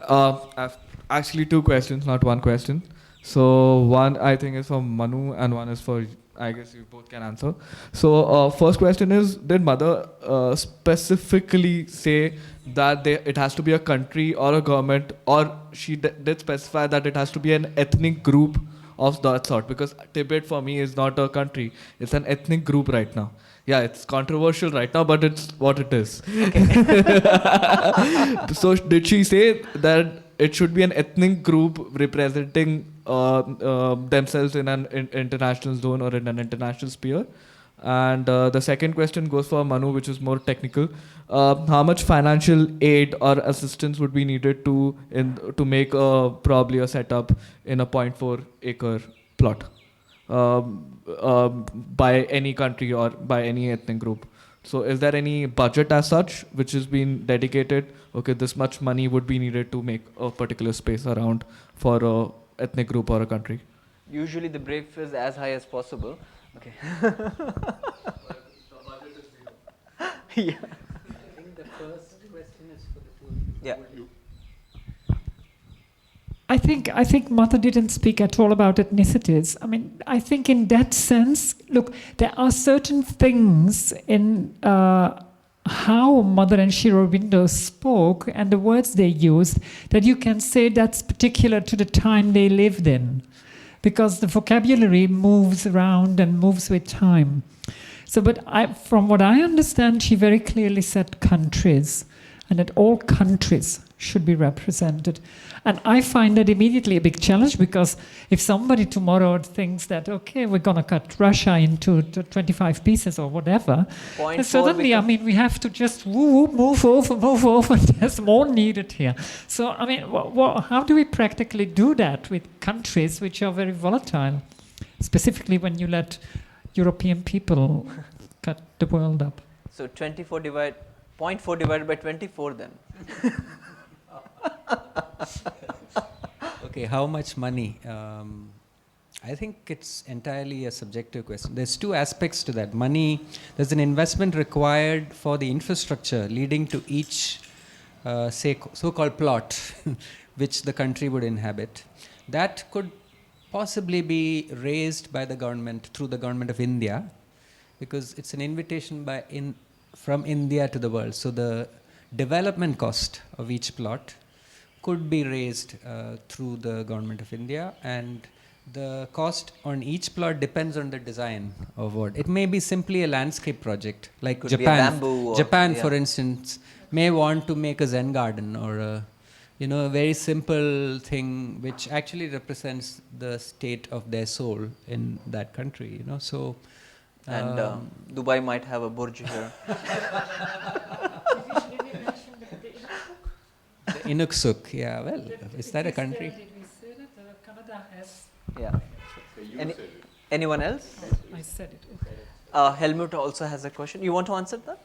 I've actually two questions, not one question. So one I think is for Manu and one is for, I guess you both can answer. So first question is, did Mother specifically say that it has to be a country or a government, or she did specify that it has to be an ethnic group of that sort? Because Tibet for me is not a country, it's an ethnic group right now. Yeah, it's controversial right now, but it's what it is. Okay. So did she say that it should be an ethnic group representing themselves in an international zone or in an international sphere? And the second question goes for Manu, which is more technical. How much financial aid or assistance would be needed to make probably a setup in a 0.4 acre plot by any country or by any ethnic group? So is there any budget as such which has been dedicated? Okay, this much money would be needed to make a particular space around for a ethnic group or a country. Usually the brief is as high as possible. Okay. Yeah. I think the first question is for the two of you. Yeah. I think Mother didn't speak at all about ethnicities. I mean, I think in that sense, look, there are certain things in how Mother and Sri Aurobindo spoke and the words they used that you can say that's particular to the time they lived in, because the vocabulary moves around and moves with time. So, but from what I understand, she very clearly said countries, and that all countries should be represented. And I find that immediately a big challenge, because if somebody tomorrow thinks that, okay, we're going to cut Russia into 25 pieces or whatever, and suddenly, I mean, we have to just move over, there's more needed here. So, I mean, how do we practically do that with countries which are very volatile, specifically when you let European people cut the world up? So 0.4 divided by 24 then. Okay, how much money? I think it's entirely a subjective question. There's two aspects to that. Money, there's an investment required for the infrastructure leading to each so-called plot which the country would inhabit. That could possibly be raised by the government, through the government of India, because it's an invitation from India to the world. So the development cost of each plot could be raised through the government of India, and the cost on each plot depends on the design of what. It may be simply a landscape project, like Could Japan. Japan, for instance, may want to make a Zen garden or a very simple thing which actually represents the state of their soul in that country. So. And Dubai might have a Burj here. Inuksuk, yeah. Well, is that a country? Did we say that Canada has? Yeah. Anyone else? I said it. Helmut also has a question. You want to answer that?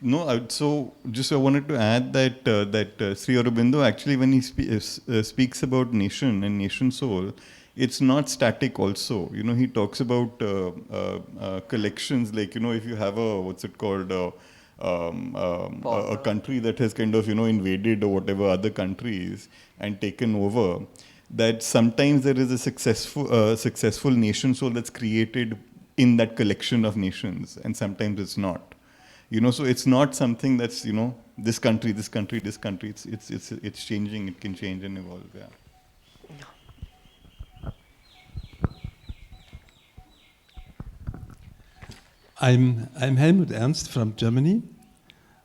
No, so just I wanted to add that Sri Aurobindo actually, when he speaks about nation and nation soul, it's not static. Also, he talks about collections. Like if you have a what's it called a country that has kind of invaded or whatever other countries and taken over, that sometimes there is a successful nation soul that's created in that collection of nations, and sometimes it's not. So it's not something that's this country. It's changing. It can change and evolve. Yeah. I'm Helmut Ernst from Germany.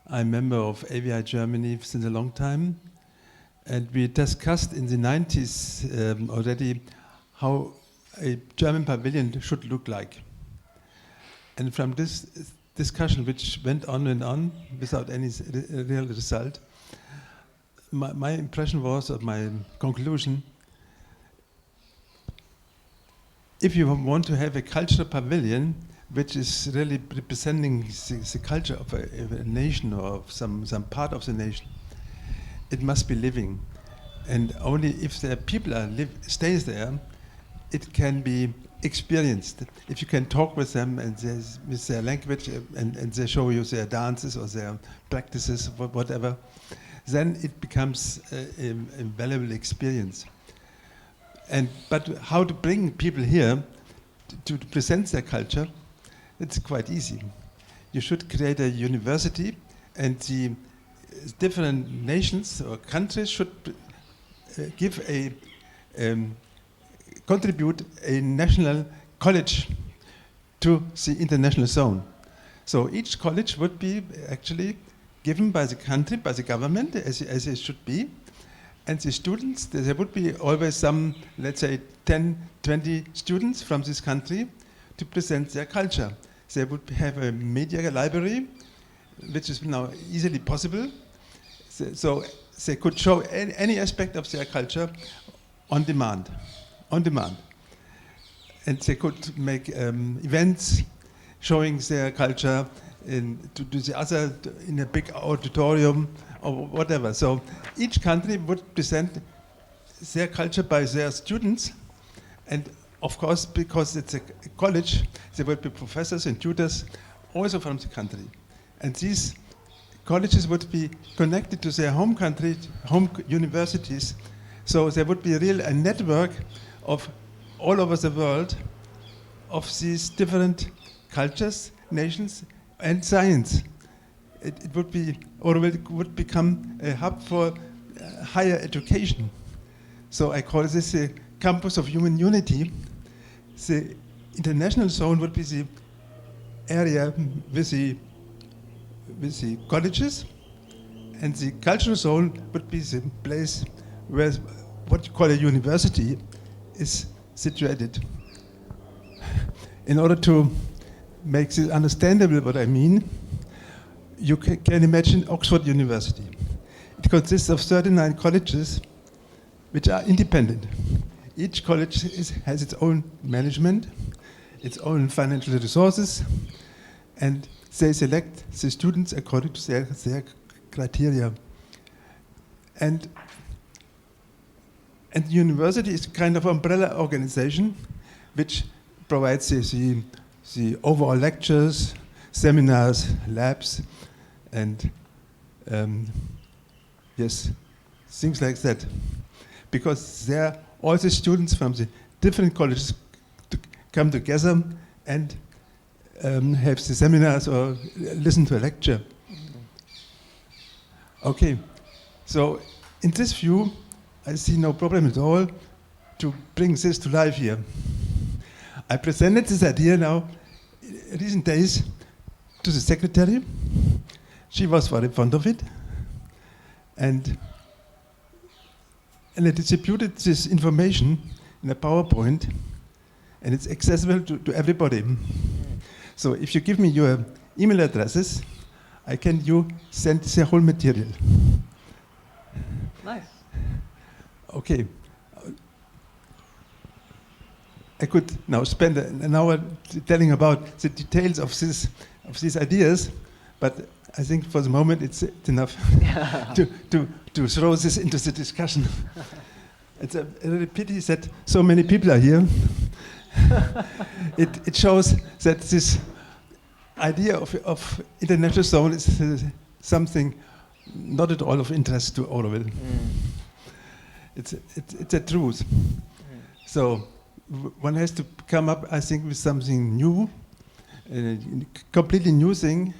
I'm member of AVI Germany since a long time, and we discussed in the 90s already how a German pavilion should look like. And from this discussion, which went on and on without any real result, my impression was, or my conclusion, if you want to have a cultural pavilion which is really representing the culture of a nation or of some part of the nation, it must be living. And only if the people stays there, it can be experienced. If you can talk with them and with their language and they show you their dances or their practices, whatever, then it becomes a valuable experience. But how to bring people here to present their culture, it's quite easy. You should create a university, and the different nations or countries should contribute a national college to the international zone. So each college would be actually given by the country, by the government, as it should be. And the students, there would be always some, let's say, 10, 20 students from this country to present their culture. They would have a media library, which is now easily possible. So they could show any aspect of their culture on demand. And they could make events showing their culture to the other in a big auditorium or whatever. So each country would present their culture by their students, and of course, because it's a college, there would be professors and tutors also from the country. And these colleges would be connected to their home country, home universities. So there would be a network of all over the world of these different cultures, nations, and science. Auroville would become a hub for higher education. So I call this a campus of human unity. The international zone would be the area with the colleges, and the cultural zone would be the place where what you call a university is situated. In order to make this understandable what I mean, you can imagine Oxford University. It consists of 39 colleges which are independent. Each college has its own management, its own financial resources, and they select the students according to their criteria. And the university is kind of umbrella organization which provides the overall lectures, seminars, labs, and things like that. Because there all the students from the different colleges come together and have the seminars or listen to a lecture. Okay, so in this view, I see no problem at all to bring this to life here. I presented this idea now in recent days to the secretary. She was very fond of it. And I distributed this information in a PowerPoint, and it's accessible to everybody. So if you give me your email addresses, I can send the whole material. Nice. Okay. I could now spend an hour telling about the details of these ideas, but I think for the moment it's enough to throw this into the discussion. It's a really pity that so many people are here. It shows that this idea of international zone is something not at all of interest to Auroville. It's a truth. So one has to come up, I think, with something new, completely new thing,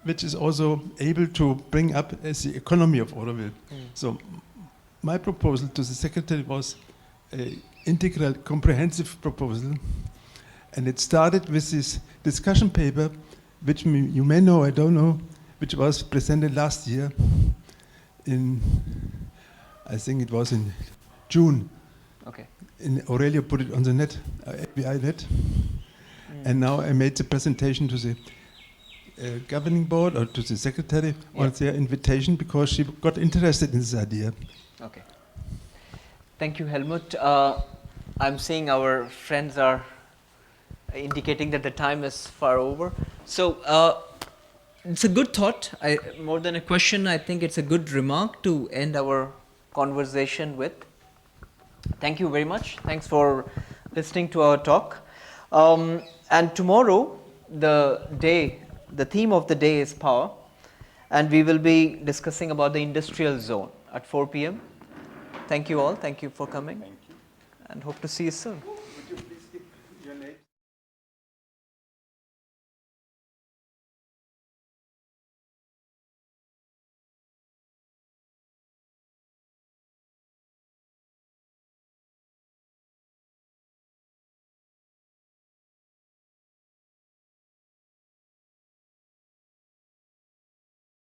which is also able to bring up as the economy of Auroville. So my proposal to the secretary was an integral, comprehensive proposal, and it started with this discussion paper, which you may know, I don't know, which was presented last year I think it was in June. Okay. Aurelio put it on the net, ABI net, and now I made the presentation to the governing board or to the secretary on their invitation because she got interested in this idea. Okay. Thank you, Helmut. I'm seeing our friends are indicating that the time is far over. So it's a good thought. More than a question, I think it's a good remark to end our conversation with. Thank you very much. Thanks for listening to our talk. And tomorrow, the theme of the day is power, and we will be discussing about the industrial zone at 4 p.m. Thank you all. Thank you for coming. Thank you. And hope to see you soon.